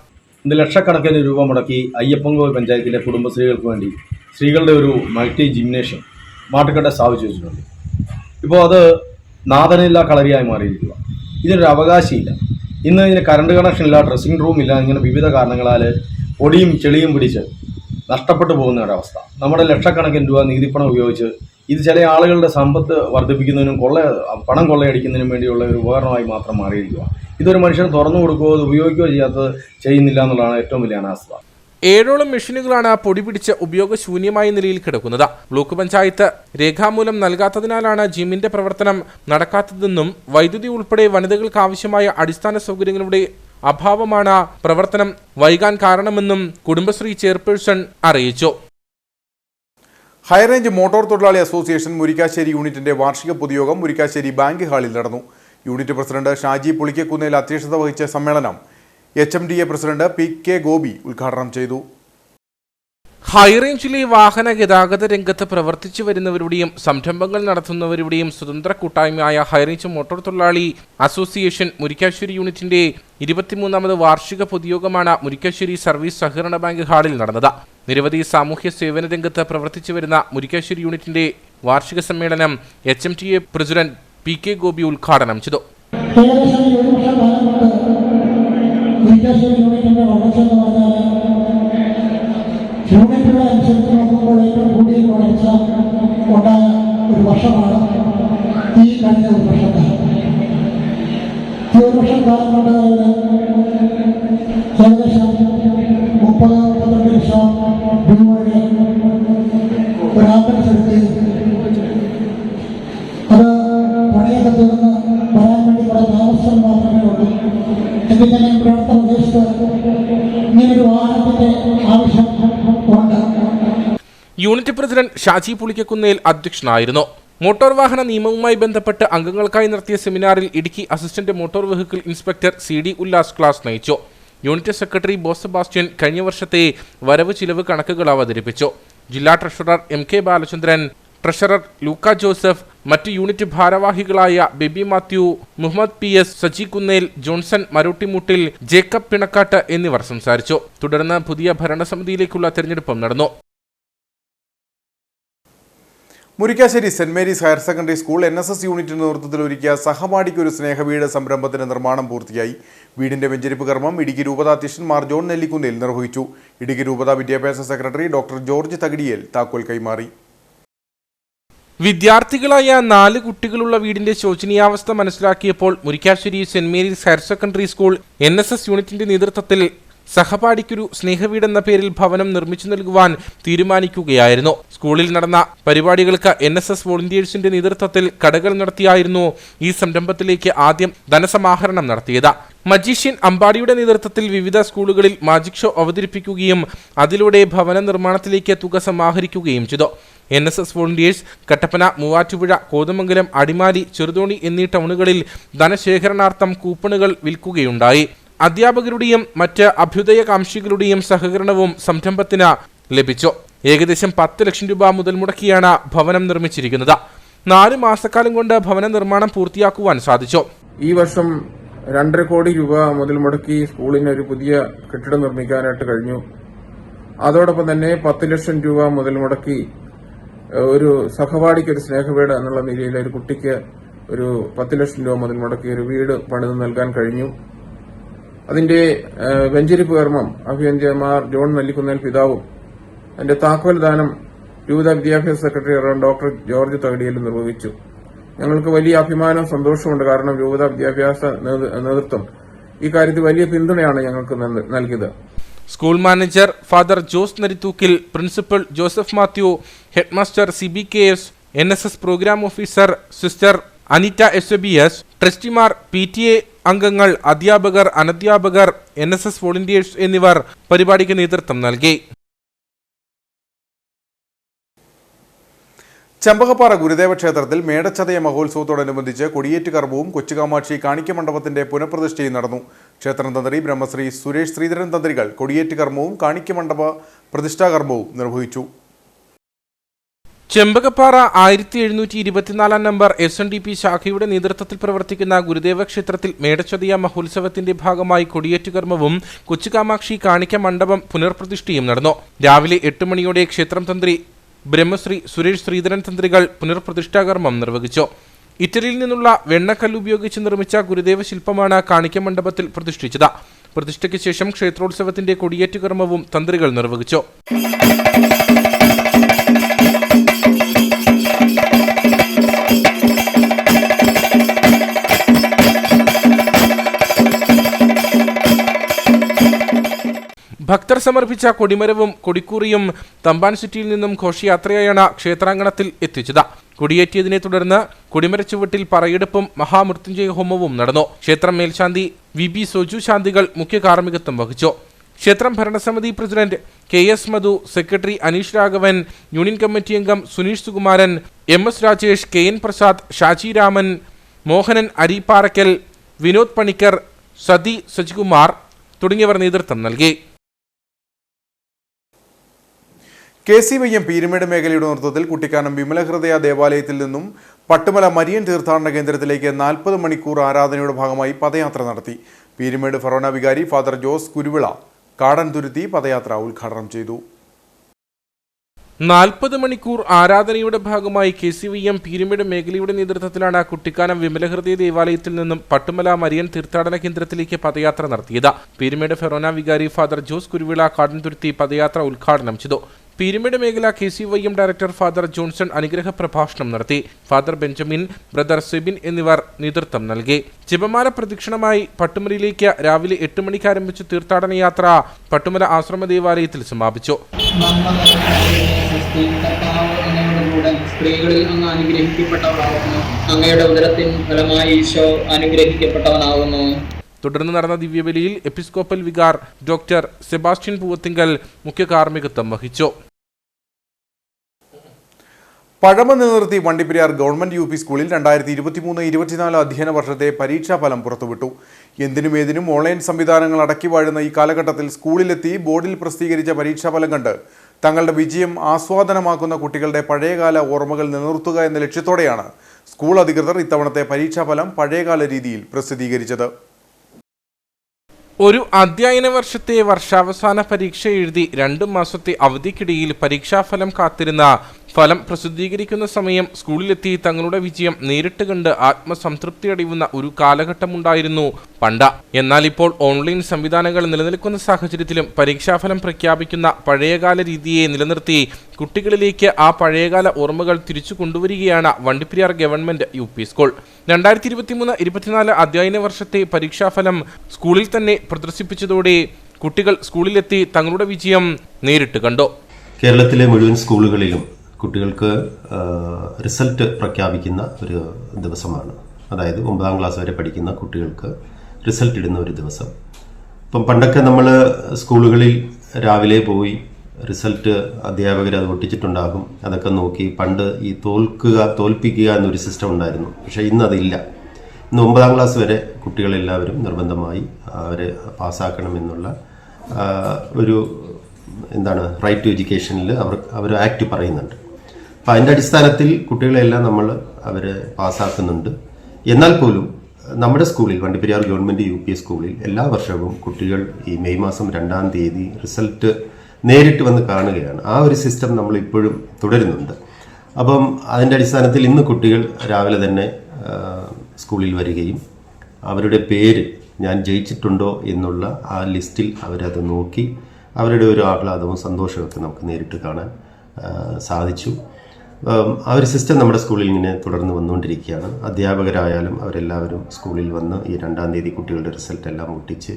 ലക്ഷക്കണക്കിന് രൂപ മുടക്കി അയ്യപ്പൻകോവിൽ പഞ്ചായത്തിലെ കുടുംബശ്രീകൾക്ക് വേണ്ടി സ്ത്രീകളുടെ ഒരു മൾട്ടി ജിംനേഷ്യം മാട്ടുക്കട്ട സ്ഥാപിച്ചു വെച്ചിട്ടുണ്ട്. ഇപ്പോൾ അത് നാഥനില്ലാ കളരിയായി മാറിയിരിക്കുക. ഇതിനൊരു അവകാശമില്ല. ഇന്ന് ഇതിന് കറണ്ട് കണക്ഷൻ ഇല്ല, ഡ്രസ്സിംഗ് റൂം ഇല്ല, ഇങ്ങനെ വിവിധ കാരണങ്ങളാൽ പൊടിയും ചെളിയും പിടിച്ച് നഷ്ടപ്പെട്ടു പോകുന്ന ഒരവസ്ഥ. നമ്മുടെ ലക്ഷക്കണക്കിന് രൂപ നികുതിപ്പണം ഉപയോഗിച്ച് ഇത് ചില ആളുകളുടെ സമ്പത്ത് വർദ്ധിപ്പിക്കുന്നതിനും പണം കൊള്ളയടിക്കുന്നതിനും വേണ്ടിയുള്ള ഒരു ഉപകരണമായി മാത്രം മാറിയിരിക്കുക. ഇതൊരു മനുഷ്യന് തുറന്നു കൊടുക്കുകയോ അത് ഉപയോഗിക്കുകയോ ചെയ്യുന്നില്ല എന്നുള്ളതാണ് ഏറ്റവും വലിയ അനാസ്ഥ. 7ഓളം മെഷീനുകളാണ് പൊടിപിടിച്ച് ഉപയോഗശൂന്യമായ നിലയിൽ കിടക്കുന്നത്. ബ്ലോക്ക് പഞ്ചായത്ത് രേഖാമൂലം നൽകാത്തതിനാലാണ് ജിമ്മിന്റെ പ്രവർത്തനം നടക്കാത്തതെന്നും വൈദ്യുതി ഉൾപ്പെടെ വനിതകൾക്ക് ആവശ്യമായ അടിസ്ഥാന സൗകര്യങ്ങളുടെ അഭാവമാണ് പ്രവർത്തനം വൈകാൻ കാരണമെന്നും കുടുംബശ്രീ ചെയർപേഴ്സൺ അറിയിച്ചു. ഹൈറേഞ്ച് മോട്ടോർ തൊഴിലാളി അസോസിയേഷൻ മുരിക്കാശ്ശേരി യൂണിറ്റിന്റെ വാർഷിക പൊതുയോഗം മുരിക്കാശ്ശേരി ബാങ്ക് ഹാളിൽ നടന്നു. യൂണിറ്റ് പ്രസിഡന്റ് ഷാജി പുളിക്കക്കുന്നേൽ അധ്യക്ഷത വഹിച്ച സമ്മേളനം HMDA പ്രസിഡന്റ് PK ഗോപി ഉദ്ഘാടനം ചെയ്തു. ഹൈറേഞ്ചിലെ വാഹന ഗതാഗത രംഗത്ത് പ്രവർത്തിച്ചു വരുന്നവരുടെയും സംരംഭങ്ങൾ നടത്തുന്നവരുടെയും സ്വതന്ത്ര കൂട്ടായ്മയായ ഹൈറേഞ്ച് മോട്ടോർ തൊഴിലാളി അസോസിയേഷൻ മുരിക്കാശ്ശേരി യൂണിറ്റിന്റെ 23ാമത് വാർഷിക പൊതുയോഗമാണ് മുരിക്കാശ്ശേരി സർവീസ് സഹകരണ ബാങ്ക് ഹാളിൽ നടന്നത്. നിരവധി സാമൂഹ്യ സേവന രംഗത്ത് പ്രവർത്തിച്ചു വരുന്ന മുരിക്കാശ്ശേരി യൂണിറ്റിന്റെ വാർഷിക സമ്മേളനം HMDA പ്രസിഡന്റ് PK ഗോപി ഉദ്ഘാടനം ചെയ്തു. യൂണിറ്റിന്റെ വളർച്ച എന്ന് പറഞ്ഞാൽ യൂണിറ്റുകളെ അനുസരിച്ച് നോക്കുമ്പോൾ ഏറ്റവും കൂടിയ വളർച്ച ഉണ്ടായ ഒരു വർഷമാണ് ഈ കഴിഞ്ഞ ഒരു വർഷക്കാലം. ഈ ഒരു വർഷക്കാലം കൊണ്ട് ഏകദേശം 30-32 ലക്ഷം രൂപയുടെ ഒരു ആംബുലൻസ് എടുത്ത് അത് പണിയൊക്കെ തീർന്ന് വരാൻ വേണ്ടി കുറെ താമസം മാത്രമേ ഉള്ളൂ. എങ്കിൽ തന്നെ ഇവിടുത്തെ പ്രദേശത്ത് ഇങ്ങനൊരു വാഹനത്തിന്റെ ആവശ്യം ഉണ്ട്. യൂണിറ്റ് പ്രസിഡന്റ് ഷാജി പുളിക്കക്കുന്നേൽ അധ്യക്ഷനായിരുന്നു. മോട്ടോർ വാഹന നിയമവുമായി ബന്ധപ്പെട്ട് അംഗങ്ങൾക്കായി നടത്തിയ സെമിനാറിൽ Idukki assistant motor vehicle inspector CD Ullas class നയിച്ചു. യൂണിറ്റ് സെക്രട്ടറി ബോസ് സെബാസ്റ്റ്യൻ കഴിഞ്ഞ വർഷത്തെ വരവ് ചിലവ് കണക്കുകൾ അവതരിപ്പിച്ചു. ജില്ലാ treasurer MK Balachandran, treasurer Luka Joseph, മറ്റ് യൂണിറ്റ് ഭാരവാഹികളായ ബേബി മാത്യു, മുഹമ്മദ് PS, സജി കുന്നേൽ, ജോൺസൺ മരോട്ടിമുട്ടിൽ, ജേക്കബ് പിണക്കാട്ട് എന്നിവർ സംസാരിച്ചു. തുടർന്ന് പുതിയ ഭരണസമിതിയിലേക്കുള്ള തെരഞ്ഞെടുപ്പും നടന്നു. Murickassery saint Mary's higher secondary school NSS യൂണിറ്റിന്റെ നേതൃത്വത്തിൽ ഒരുക്കിയ സഹപാഠിക്കൊരു സ്നേഹവീട് സംരംഭത്തിന്റെ നിർമ്മാണം പൂർത്തിയായി. വീടിന്റെ വെഞ്ചരിപ്പ് കർമ്മം ഇടുക്കി രൂപതാധ്യക്ഷൻ മാർ ജോൺ നെല്ലിക്കുന്നിൽ നിർവഹിച്ചു. ഇടുക്കി രൂപതാ വിദ്യാഭ്യാസ സെക്രട്ടറി ഡോക്ടർ ജോർജ് തകിടിയേൽ താക്കോൽ കൈമാറി. വിദ്യാർത്ഥികളായ 4 കുട്ടികളുള്ള വീടിന്റെ ശോചനീയാവസ്ഥ മനസ്സിലാക്കിയപ്പോൾ Murickassery saint Mary's higher secondary school NSS യൂണിറ്റിന്റെ നേതൃത്വത്തിൽ സഹപാഠിക്കൊരു സ്നേഹവീടെന്ന പേരിൽ ഭവനം നിർമ്മിച്ചു നൽകുവാൻ തീരുമാനിക്കുകയായിരുന്നു. സ്കൂളിൽ നടന്ന പരിപാടികൾക്ക് NSS വോളണ്ടിയേഴ്സിന്റെ നേതൃത്വത്തിൽ കടകൾ നടത്തിയായിരുന്നു ഈ സംരംഭത്തിലേക്ക് ആദ്യം ധനസമാഹരണം നടത്തിയത്. മജീഷ്യൻ അമ്പാടിയുടെ നേതൃത്വത്തിൽ വിവിധ സ്കൂളുകളിൽ മാജിക് ഷോ അവതരിപ്പിക്കുകയും അതിലൂടെ ഭവന നിർമ്മാണത്തിലേക്ക് തുക സമാഹരിക്കുകയും ചെയ്തു. NSS വോളണ്ടിയേഴ്സ് കട്ടപ്പന, മൂവാറ്റുപുഴ, കോതമംഗലം, അടിമാലി, ചെറുതോണി എന്നീ ടൗണുകളിൽ ധനശേഖരണാർത്ഥം കൂപ്പണുകൾ വിൽക്കുകയുണ്ടായി. അധ്യാപകരുടെയും മറ്റ് അഭ്യുദയകാംക്ഷികളുടെയും സഹകരണവും സംരംഭത്തിന് ലഭിച്ചു. ഏകദേശം 10 ലക്ഷം രൂപ മുതൽ മുടക്കിയാണ് ഭവനം നിർമ്മിച്ചിരിക്കുന്നത്. 4 മാസക്കാലം കൊണ്ട് ഭവന നിർമ്മാണം പൂർത്തിയാക്കുവാൻ സാധിച്ചു. ഈ വർഷം 2.5 കോടി രൂപ മുതൽ മുടക്കി സ്കൂളിന് ഒരു പുതിയ കെട്ടിടം നിർമ്മിക്കാനായിട്ട് കഴിഞ്ഞു. അതോടൊപ്പം തന്നെ 10 ലക്ഷം രൂപ മുതൽ മുടക്കി ഒരു സഹപാഠിക്ക് ഒരു സ്നേഹവീട് എന്നുള്ള നിലയിൽ ഒരു കുട്ടിക്ക് ഒരു 10 ലക്ഷം രൂപ മുതൽ മുടക്കി ഒരു വീട് പണിത് നൽകാൻ കഴിഞ്ഞു. അതിന്റെ വെഞ്ചരിപ്പ് കർമ്മം അഭിയന്ത്യമാർ ജോൺ നെല്ലിക്കുന്നേൽ പിതാവും അതിന്റെ താക്കോൽ ദാനം രൂപതാ വിദ്യാഭ്യാസ സെക്രട്ടറി ഡോക്ടർ ജോർജ് തകിടിയേൽ നിർവഹിച്ചു. ഞങ്ങൾക്ക് വലിയ അഭിമാനവും സന്തോഷമുണ്ട്. കാരണം രൂപതാ വിദ്യാഭ്യാസ നേതൃത്വം ഈ കാര്യത്തിൽ വലിയ പിന്തുണയാണ് ഞങ്ങൾക്ക് നൽകിയത്. School manager father Jose Narithookil, principal Joseph Mathew, headmaster CBKS, NSS programme officer sister Anita SBS, ട്രസ്റ്റിമാർ, PTA അംഗങ്ങൾ, അധ്യാപകർ, അനധ്യാപകർ, NSS വോളണ്ടിയേഴ്സ് എന്നിവർ പരിപാടിക്ക് നേതൃത്വം നൽകി. ചെമ്പകപ്പാറ ഗുരുദേവ ക്ഷേത്രത്തിൽ മേടച്ചതയ മഹോത്സവത്തോടനുബന്ധിച്ച് കൊടിയേറ്റ് കർമ്മവും കൊച്ചുകാമാക്ഷി കാണിക്ക മണ്ഡപത്തിന്റെ പുനഃപ്രതിഷ്ഠയും നടന്നു. ക്ഷേത്രം തന്ത്രി ബ്രഹ്മശ്രീ സുരേഷ് ശ്രീധരൻ തന്ത്രികൾ കൊടിയേറ്റ് കർമ്മവും കാണിക്ക മണ്ഡപ പ്രതിഷ്ഠാകർമ്മവും നിർവഹിച്ചു. ചെമ്പകപ്പാറ 1724 നമ്പർ SNDP ശാഖയുടെ നേതൃത്വത്തിൽ പ്രവർത്തിക്കുന്ന ഗുരുദേവ ക്ഷേത്രത്തിൽ മേടച്ചതയ മഹോത്സവത്തിന്റെ ഭാഗമായി കൊടിയേറ്റ് കർമ്മവും കൊച്ചുകാമാക്ഷി കാണിക്ക മണ്ഡപം പുനർപ്രതിഷ്ഠയും നടന്നു. രാവിലെ 8 മണിയോടെ ക്ഷേത്രം തന്ത്രി ബ്രഹ്മശ്രീ സുരേഷ് ശ്രീധരൻ തന്ത്രികൾ പുനർപ്രതിഷ്ഠാകർമ്മം നിർവഹിച്ചു. ഇറ്റലിയിൽ നിന്നുള്ള വെണ്ണക്കല്ല് ഉപയോഗിച്ച് നിർമ്മിച്ച ഗുരുദേവ ശില്പമാണ് കാണിക്ക മണ്ഡപത്തിൽ പ്രതിഷ്ഠിച്ചത്. പ്രതിഷ്ഠയ്ക്ക് ശേഷം ക്ഷേത്രോത്സവത്തിന്റെ കൊടിയേറ്റ് കർമ്മവും തന്ത്രികൾ നിർവഹിച്ചു. ഭക്തർ സമർപ്പിച്ച കൊടിമരവും കൊടിക്കൂറിയും തമ്പാൻ സിറ്റിയിൽ നിന്നും ഘോഷയാത്രയായാണ് ക്ഷേത്രാങ്കണത്തിൽ എത്തിച്ചത്. കൊടിയേറ്റിയതിനെ തുടർന്ന് കൊടിമരച്ചുവട്ടിൽ പറയെടുപ്പും മഹാമൃത്യുഞ്ജയ ഹോമവും നടന്നു. ക്ഷേത്രം മേൽശാന്തി VB സോജു ശാന്തികൾ മുഖ്യ കാർമ്മികത്വം വഹിച്ചു. ക്ഷേത്രം ഭരണസമിതി president KS Madhu, secretary Aneesh Raghavan, union committee അംഗം സുനീഷ് സുകുമാരൻ, MS രാജേഷ്, KN പ്രസാദ്, ഷാജി രാമൻ, മോഹനൻ അരിപ്പാറയ്ക്കൽ, വിനോദ് പണിക്കർ, സതി സജികുമാർ തുടങ്ങിയവർ നേതൃത്വം നൽകി. KCYM പീരുമേട് മേഖലയുടെ നേതൃത്വത്തിൽ കുട്ടിക്കാനം വിമലഹൃദയ ദേവാലയത്തിൽ നിന്നും പട്ടുമല മരിയൻ തീർത്ഥാടന കേന്ദ്രത്തിലേക്ക് 40 മണിക്കൂർ ആരാധനയുടെ ഭാഗമായി പദയാത്ര നടത്തി. പീരുമേട് ഫറോന വികാരി ഫാദർ ജോസ് കുരുവിള കാടൻ തുരുത്തി പദയാത്ര ഉദ്ഘാടനം ചെയ്തു. 40 മണിക്കൂർ ആരാധനയുടെ ഭാഗമായി KCYM പീരുമേട് മേഖലയുടെ നേതൃത്വത്തിലാണ് കുട്ടിക്കാനം വിമലഹൃദയ ദേവാലയത്തിൽ നിന്നും പട്ടുമല മരിയൻ തീർത്ഥാടന കേന്ദ്രത്തിലേക്ക് പദയാത്ര നടത്തിയത്. പീരുമേട് ഫെറോന വികാരി ഫാദർ ജോസ് കുരുവിള കാടൻ തുരുത്തി പദയാത്ര ഉദ്ഘാടനം ചെയ്തു. പീരുമേട് മേഖല KCYM ഡയറക്ടർ ഫാദർ ജോൺസൺ അനുഗ്രഹ പ്രഭാഷണം നടത്തി. ഫാദർ ബെഞ്ചമിൻ, ബ്രദർ സെബിൻ എന്നിവർ നേതൃത്വം നൽകി. ജപമാല പ്രദക്ഷിണമായി പട്ടുമലയിലേക്ക് രാവിലെ 8 മണിക്ക് ആരംഭിച്ച തീർത്ഥാടന യാത്ര പട്ടുമല ആശ്രമ ദേവാലയത്തിൽ സമാപിച്ചു. സ്ത്രീകളിൽ അങ്ങ് അനുഗ്രഹിക്കപ്പെട്ടവളാകുന്നു. അങ്ങയുടെ ഉദരത്തിൻ ഫലമായി ഈശോ അനുഗ്രഹിക്കപ്പെട്ടവനാകുന്നു. തുടർന്ന് നടന്ന ദിവ്യബലിയിൽ episcopal vicar doctor Sebastian Poovathingal മുഖ്യ കാർമ്മികത്വം വഹിച്ചു. പഴമ നിലനിർത്തി വണ്ടിപ്പെരിയാർ ഗവൺമെന്റ് യു പി സ്കൂളിൽ 2023-24 അധ്യയന വർഷത്തെ പരീക്ഷാഫലം പുറത്തുവിട്ടു. എന്തിനും ഏതിനും ഓൺലൈൻ സംവിധാനങ്ങൾ അടക്കി വാഴുന്ന ഈ കാലഘട്ടത്തിൽ സ്കൂളിലെത്തി ബോർഡിൽ പ്രസിദ്ധീകരിച്ച പരീക്ഷാഫലം കണ്ട് തങ്ങളുടെ വിജയം ആസ്വാദനമാക്കുന്ന കുട്ടികളുടെ പഴയകാല ഓർമ്മകൾ നിലനിർത്തുക എന്ന ലക്ഷ്യത്തോടെയാണ് സ്കൂൾ അധികൃതർ ഇത്തവണത്തെ പരീക്ഷാഫലം പഴയകാല രീതിയിൽ പ്രസിദ്ധീകരിച്ചത്. ഒരു അധ്യയന വർഷത്തെ വർഷാവസാന പരീക്ഷ എഴുതി 2 മാസത്തെ അവധിക്കിടയിൽ പരീക്ഷാഫലം കാത്തിരുന്ന ഫലം പ്രസിദ്ധീകരിക്കുന്ന സമയം സ്കൂളിലെത്തി തങ്ങളുടെ വിജയം നേരിട്ട് കണ്ട് ആത്മസംതൃപ്തി അടയുന്ന ഒരു കാലഘട്ടമുണ്ടായിരുന്നു പണ്ട്. എന്നാൽ ഇപ്പോൾ ഓൺലൈൻ സംവിധാനങ്ങൾ നിലനിൽക്കുന്ന സാഹചര്യത്തിലും പരീക്ഷാഫലം പ്രഖ്യാപിക്കുന്ന പഴയകാല രീതിയെ നിലനിർത്തി കുട്ടികളിലേക്ക് ആ പഴയകാല ഓർമ്മകൾ തിരിച്ചു കൊണ്ടുവരികയാണ് Vandiperiyar government U P school. 2023-24 അധ്യയന വർഷത്തെ പരീക്ഷാഫലം സ്കൂളിൽ തന്നെ പ്രദർശിപ്പിച്ചതോടെ കുട്ടികൾ സ്കൂളിലെത്തി തങ്ങളുടെ വിജയം നേരിട്ട് കണ്ടു. കേരളത്തിലെ മുഴുവൻ സ്കൂളുകളിലും കുട്ടികൾക്ക് റിസൾട്ട് പ്രഖ്യാപിക്കുന്ന ഒരു ദിവസമാണ്. അതായത് 9ാം ക്ലാസ് വരെ പഠിക്കുന്ന കുട്ടികൾക്ക് റിസൾട്ട് ഇടുന്ന ഒരു ദിവസം. ഇപ്പം പണ്ടൊക്കെ നമ്മൾ സ്കൂളുകളിൽ രാവിലെ പോയി റിസൾട്ട് അധ്യാപകർ അത് ഒട്ടിച്ചിട്ടുണ്ടാകും, അതൊക്കെ നോക്കി പണ്ട് ഈ തോൽപ്പിക്കുക എന്നൊരു സിസ്റ്റം ഉണ്ടായിരുന്നു. പക്ഷേ ഇന്നതില്ല. ഇന്ന് 9ാം ക്ലാസ് വരെ കുട്ടികളെല്ലാവരും നിർബന്ധമായി അവരെ പാസ്സാക്കണമെന്നുള്ള ഒരു റൈറ്റ് ടു എഡ്യൂക്കേഷനിൽ അവർ ആക്ട് പറയുന്നുണ്ട്. അപ്പോൾ അതിൻ്റെ അടിസ്ഥാനത്തിൽ കുട്ടികളെല്ലാം നമ്മൾ അവരെ പാസ്സാക്കുന്നുണ്ട്. എന്നാൽ പോലും നമ്മുടെ സ്കൂളിൽ വണ്ടിപ്പെരിയാർ ഗവൺമെൻറ് യു പി സ്കൂളിൽ എല്ലാ വർഷവും കുട്ടികൾ ഈ മെയ് മാസം 2-ാം തീയതി റിസൾട്ട് നേരിട്ട് വന്ന് കാണുകയാണ്. ആ ഒരു സിസ്റ്റം നമ്മൾ ഇപ്പോഴും തുടരുന്നുണ്ട്. അപ്പം അതിൻ്റെ അടിസ്ഥാനത്തിൽ ഇന്ന് കുട്ടികൾ രാവിലെ തന്നെ സ്കൂളിൽ വരികയും അവരുടെ പേര് ഞാൻ ജയിച്ചിട്ടുണ്ടോ എന്നുള്ള ആ ലിസ്റ്റിൽ അവരത് നോക്കി അവരുടെ ഒരു ആഹ്ലാദവും സന്തോഷമൊക്കെ നമുക്ക് നേരിട്ട് കാണാൻ സാധിച്ചു. ആ ഒരു സിസ്റ്റം നമ്മുടെ സ്കൂളിൽ ഇങ്ങനെ തുടർന്ന് വന്നുകൊണ്ടിരിക്കുകയാണ്. അധ്യാപകരായാലും അവരെല്ലാവരും സ്കൂളിൽ വന്ന് ഈ 2-ാം തീയതി കുട്ടികളുടെ റിസൾട്ട് എല്ലാം ഒട്ടിച്ച്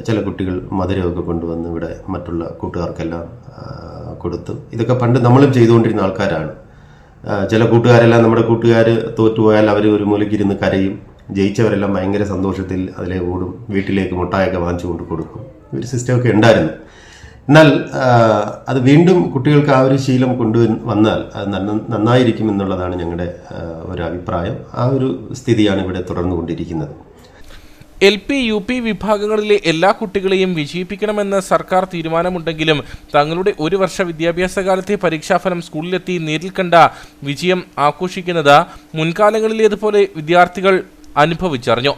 ചില കുട്ടികൾ മധുരമൊക്കെ കൊണ്ടുവന്ന് ഇവിടെ മറ്റുള്ള കൂട്ടുകാർക്കെല്ലാം കൊടുത്തു. ഇതൊക്കെ പണ്ട് നമ്മളും ചെയ്തുകൊണ്ടിരുന്ന ആൾക്കാരാണ്. ചില കൂട്ടുകാരെല്ലാം നമ്മുടെ കൂട്ടുകാർ തോറ്റുപോയാൽ അവർ ഒരു മൂലയ്ക്കിരുന്ന് കരയും, ജയിച്ചവരെല്ലാം ഭയങ്കര സന്തോഷത്തിൽ അതിലെ ഓടും, വീട്ടിലേക്ക് മുട്ടായൊക്കെ വാങ്ങിച്ചു കൊണ്ട് കൊടുക്കും. ഒരു സിസ്റ്റമൊക്കെ ഉണ്ടായിരുന്നു. എന്നാൽ അത് വീണ്ടും കുട്ടികൾക്ക് ആ ഒരു ശീലം കൊണ്ടുവന്നാൽ അത് നന്നായിരിക്കും എന്നുള്ളതാണ് ഞങ്ങളുടെ ഒരു അഭിപ്രായം. ആ ഒരു സ്ഥിതിയാണ് ഇവിടെ തുടർന്നുകൊണ്ടിരിക്കുന്നത്. LP, UP വിഭാഗങ്ങളിലെ എല്ലാ കുട്ടികളെയും വിജയിപ്പിക്കണമെന്ന് സർക്കാർ തീരുമാനമുണ്ടെങ്കിലും തങ്ങളുടെ ഒരു വർഷ വിദ്യാഭ്യാസ കാലത്തെ പരീക്ഷാഫലം സ്കൂളിലെത്തി നേരിൽ കണ്ട വിജയം ആഘോഷിക്കുന്നത് മുൻകാലങ്ങളിലേതുപോലെ വിദ്യാർത്ഥികൾ அனுபவிச்சறிஞ்சோ.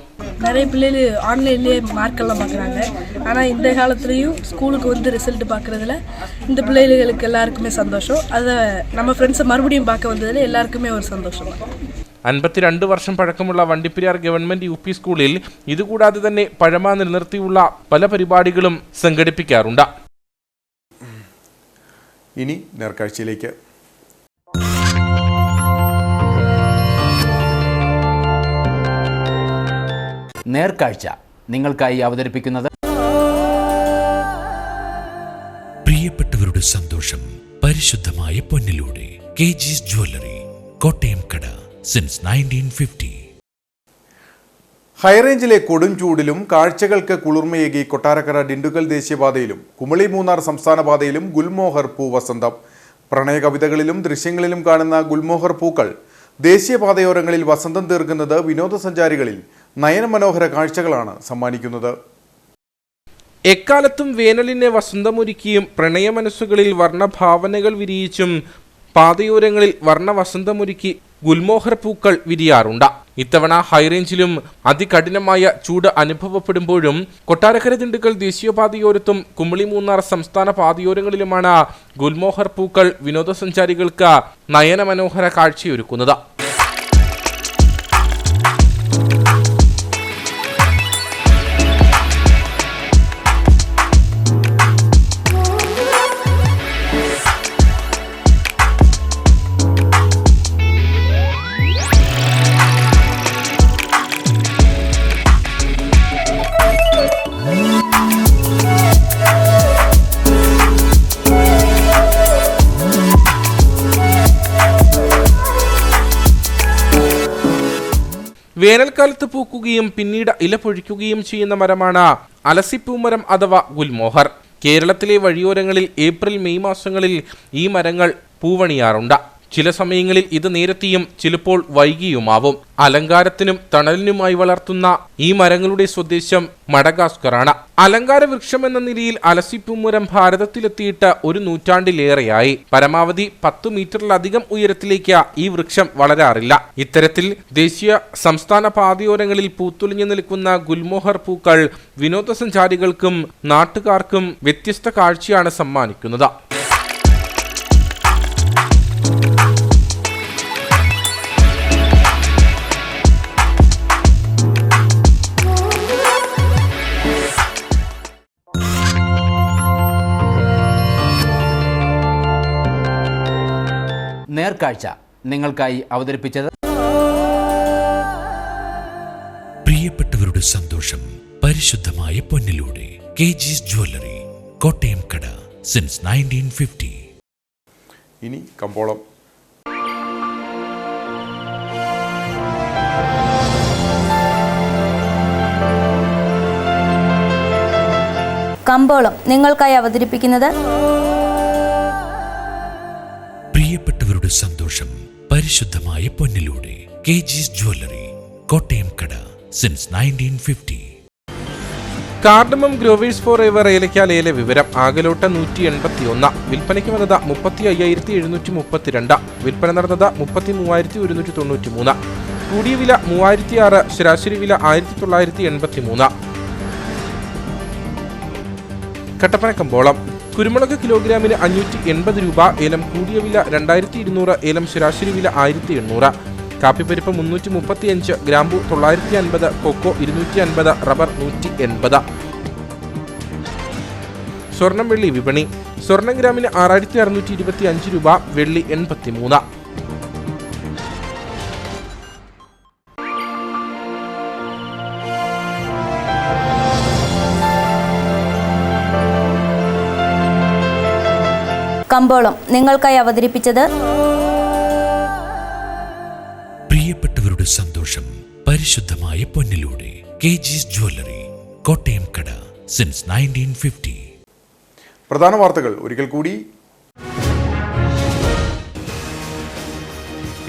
நிறைய பிள்ளைகள் ஆன்லைன்லேயே மார்க்கெல்லாம் பார்க்குறாங்க. ஆனால் இந்த காலத்துலேயும் ஸ்கூலுக்கு வந்து ரிசல்ட் பார்க்குறதுல இந்த பிள்ளைகளுக்கு எல்லாருக்குமே சந்தோஷம். அதை நம்ம ஃப்ரெண்ட்ஸை மறுபடியும் பார்க்க வந்ததில் எல்லாருக்குமே ஒரு சந்தோஷம். 52 വർഷം പഴക്കമുള്ള വണ്ടിപ്പെരിയാർ ഗവൺമെന്റ് യു പി സ്കൂളിൽ ഇതുകൂടാതെ തന്നെ പഴമ നിലനിർത്തിയുള്ള പല പരിപാടികളും സംഘടിപ്പിക്കാറുണ്ട്. ഇനി നേർക്കാഴ്ചയിലേക്ക്. നേർക്കാഴ്ച നിങ്ങൾക്കായി അവതരിപ്പിക്കുന്നത് പ്രിയപ്പെട്ടവരുടെ സന്തോഷം പരിശുദ്ധമായ പൊന്നിലൂടെ KG's ജ്വല്ലറി, കോട്ടയം കട, സിൻസ് 1950. ഹൈറേഞ്ചിലെ കൊടും ചൂടിലും കാഴ്ചകൾക്ക് കുളിർമയേകി കൊട്ടാരക്കര ഡിണ്ടുകൽ ദേശീയപാതയിലും കുമളി മൂന്നാർ സംസ്ഥാന പാതയിലും ഗുൽമോഹർ പൂവസന്തം. പ്രണയ കവിതകളിലും ദൃശ്യങ്ങളിലും കാണുന്ന ഗുൽമോഹർ പൂക്കൾ ദേശീയപാതയോരങ്ങളിൽ വസന്തം തീർക്കുന്നത് വിനോദസഞ്ചാരികളിൽ നയനമനോഹര കാഴ്ചകളാണ് സമ്മാനിക്കുന്നത്. എക്കാലത്തും വേനലിനെ വസന്തമൊരുക്കിയും പ്രണയമനസ്സുകളിൽ വർണ്ണഭാവനകൾ വിരിയിച്ചും പാതയോരങ്ങളിൽ വർണ്ണവസന്തമൊരുക്കി ഗുൽമോഹർ പൂക്കൾ വിരിയാറുണ്ട്. ഇത്തവണ ഹൈറേഞ്ചിലും അതികഠിനമായ ചൂട് അനുഭവപ്പെടുമ്പോഴും കൊട്ടാരക്കര ദിണ്ടുക്കൽ ദേശീയപാതയോരത്തും കുമളി മൂന്നാർ സംസ്ഥാന പാതയോരങ്ങളിലുമാണ് ഗുൽമോഹർ പൂക്കൾ വിനോദസഞ്ചാരികൾക്ക് നയനമനോഹര കാഴ്ചയൊരുക്കുന്നത്. വേനൽക്കാലത്ത് പൂക്കുകയും പിന്നീട് ഇല പൊഴിക്കുകയും ചെയ്യുന്ന മരമാണ് അലസിപ്പൂമരം അഥവാ ഗുൽമോഹർ. കേരളത്തിലെ വഴിയോരങ്ങളിൽ ഏപ്രിൽ മെയ് മാസങ്ങളിൽ ഈ മരങ്ങൾ പൂവണിയാറുണ്ട്. ചില സമയങ്ങളിൽ ഇത് നേരത്തെയും ചിലപ്പോൾ വൈകിയുമാവും. അലങ്കാരത്തിനും തണലിനുമായി വളർത്തുന്ന ഈ മരങ്ങളുടെ സ്വദേശം മഡഗാസ്കറാണ്. അലങ്കാര വൃക്ഷം എന്ന നിലയിൽ അലസിപ്പൂമരം ഭാരതത്തിലെത്തിയിട്ട് ഒരു നൂറ്റാണ്ടിലേറെയായി. പരമാവധി 10 മീറ്ററിലധികം ഉയരത്തിലേക്ക് ഈ വൃക്ഷം വളരാറില്ല. ഇത്തരത്തിൽ ദേശീയ സംസ്ഥാന പാതയോരങ്ങളിൽ പൂത്തുലഞ്ഞു നിൽക്കുന്ന ഗുൽമോഹർ പൂക്കൾ വിനോദസഞ്ചാരികൾക്കും നാട്ടുകാർക്കും വ്യത്യസ്ത കാഴ്ചയാണ് സമ്മാനിക്കുന്നത്. നേർക്കാഴ്ച നിങ്ങൾക്കായി അവതരിപ്പിച്ചത് പ്രിയപ്പെട്ടവരുടെ സന്തോഷം പരിശുദ്ധമായ പൊന്നിലൂടെ KG's ജ്വല്ലറി, കോട്ടയം കട, സിൻസ് 1950. ഇനി കമ്പോളം. കമ്പോളം നിങ്ങൾക്കായി അവതരിപ്പിക്കുന്നത് പ്രിയപ്പെട്ടവരുടെ സന്തോഷം പരിശുദ്ധമായ പൊന്നിലൂടെ KG's ജ്വല്ലറി, കോട്ടയം കട, since 1950. Cardamom growers for ever ഏലയ്ക്കാൽ ഏല വിവരം. ആകലോട്ട 181, വിൽപ്പനയ്ക്ക് വന്നത് 35,732, വിൽപ്പന നടന്നത് 33,193. കൂടിയ വില 3,006, ശരാശരി വില 1,983. കട്ടപ്പന കമ്പോളം. കുരുമുളക് കിലോഗ്രാമിന് 580 രൂപ, ഏലം കൂടിയ വില 2,200, ഏലം ശരാശരി വില 1,800. കാപ്പിപ്പരിപ്പ് 335, ഗ്രാമ്പു 950, കൊക്കോ 250, റബ്ബർ 180. സ്വർണം വെള്ളി വിപണി. സ്വർണം ഗ്രാമിന് 6,625 രൂപ, വെള്ളി 83. കമ്പോളം നിങ്ങൾക്കായി അവതരിപ്പിച്ചത് പ്രിയപ്പെട്ടവരുടെ സന്തോഷം പരിശുദ്ധമായ പൊന്നിലൂടെ KG's ജ്വല്ലറി, കോട്ടയം കട, സിൻസ് 1950. പ്രധാന വാർത്തകൾ ഒരിക്കൽ കൂടി.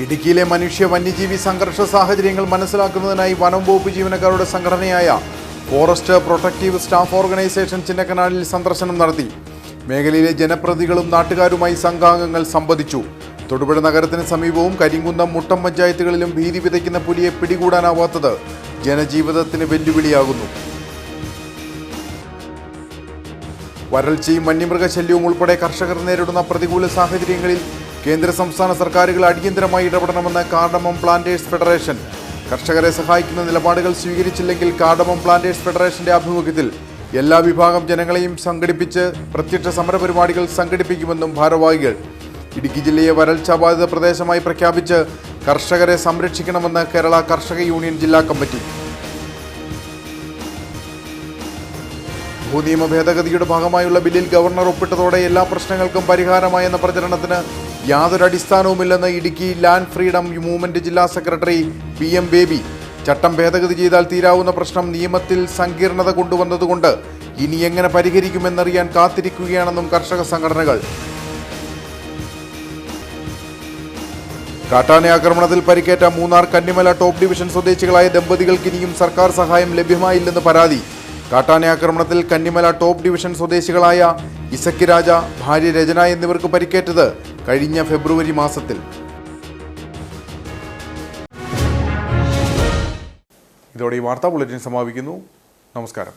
ഇടുക്കിയിലെ മനുഷ്യ വന്യജീവി സംഘർഷ സാഹചര്യങ്ങൾ മനസ്സിലാക്കുന്നതിനായി വനം വകുപ്പ് ജീവനക്കാരുടെ സംഘടനയായ ഫോറസ്റ്റ് പ്രൊട്ടക്റ്റീവ് സ്റ്റാഫ് ഓർഗനൈസേഷൻ ചിന്നക്കനാലിൽ സന്ദർശനം നടത്തി. മേഖലയിലെ ജനപ്രതിനിധികളും നാട്ടുകാരുമായി സംഘാംഗങ്ങൾ സംവദിച്ചു. തൊടുപുഴ നഗരത്തിന് സമീപവും കരിങ്കുന്നം മുട്ടം പഞ്ചായത്തുകളിലും ഭീതി വിതയ്ക്കുന്ന പുലിയെ പിടികൂടാനാവാത്തത് ജനജീവിതത്തിന് വെല്ലുവിളിയാകുന്നു. വരൾച്ചയും വന്യമൃഗശല്യവും ഉൾപ്പെടെ കർഷകർ നേരിടുന്ന പ്രതികൂല സാഹചര്യങ്ങളിൽ കേന്ദ്ര സംസ്ഥാന സർക്കാരുകൾ അടിയന്തരമായി ഇടപെടണമെന്ന് കാർഡമം പ്ലാന്റേഴ്സ് ഫെഡറേഷൻ. കർഷകരെ സഹായിക്കുന്ന നിലപാടുകൾ സ്വീകരിച്ചില്ലെങ്കിൽ കാർഡമം പ്ലാന്റേഴ്സ് ഫെഡറേഷന്റെ ആഭിമുഖ്യത്തിൽ എല്ലാ വിഭാഗം ജനങ്ങളെയും സംഘടിപ്പിച്ച് പ്രത്യക്ഷ സമരപരിപാടികൾ സംഘടിപ്പിക്കുമെന്നും ഭാരവാഹികൾ. ഇടുക്കി ജില്ലയെ വരൾച്ചാബാധിത പ്രദേശമായി പ്രഖ്യാപിച്ച് കർഷകരെ സംരക്ഷിക്കണമെന്ന് കേരള കർഷക യൂണിയൻ ജില്ലാ കമ്മിറ്റി. ഭൂനിയമ ഭേദഗതിയുടെ ഭാഗമായുള്ള ബില്ലിൽ ഗവർണർ ഒപ്പിട്ടതോടെ എല്ലാ പ്രശ്നങ്ങൾക്കും പരിഹാരമായെന്ന പ്രചരണത്തിന് യാതൊരു അടിസ്ഥാനവുമില്ലെന്ന് ഇടുക്കി ലാൻഡ് ഫ്രീഡം മൂവ്മെന്റ് ജില്ലാ സെക്രട്ടറി PM ബേബി. ചട്ടം ഭേദഗതി ചെയ്താൽ തീരാവുന്ന പ്രശ്നം നിയമത്തിൽ സങ്കീർണത കൊണ്ടുവന്നതുകൊണ്ട് ഇനി എങ്ങനെ പരിഹരിക്കുമെന്നറിയാൻ കാത്തിരിക്കുകയാണെന്നും കർഷക സംഘടനകൾ. കാട്ടാന ആക്രമണത്തിൽ പരിക്കേറ്റ മൂന്നാർ കന്നിമല ടോപ്പ് ഡിവിഷൻ സ്വദേശികളായ ദമ്പതികൾക്ക് ഇനിയും സർക്കാർ സഹായം ലഭ്യമായില്ലെന്ന് പരാതി. കാട്ടാന ആക്രമണത്തിൽ കന്നിമല ടോപ്പ് ഡിവിഷൻ സ്വദേശികളായ ഇസക്കി രാജ, ഭാര്യ രചന എന്നിവർക്ക് പരിക്കേറ്റത് കഴിഞ്ഞ ഫെബ്രുവരി മാസത്തിൽ. ഇതോടെ ഈ വാർത്താ ബുള്ളറ്റിൻ സമാപിക്കുന്നു. നമസ്കാരം.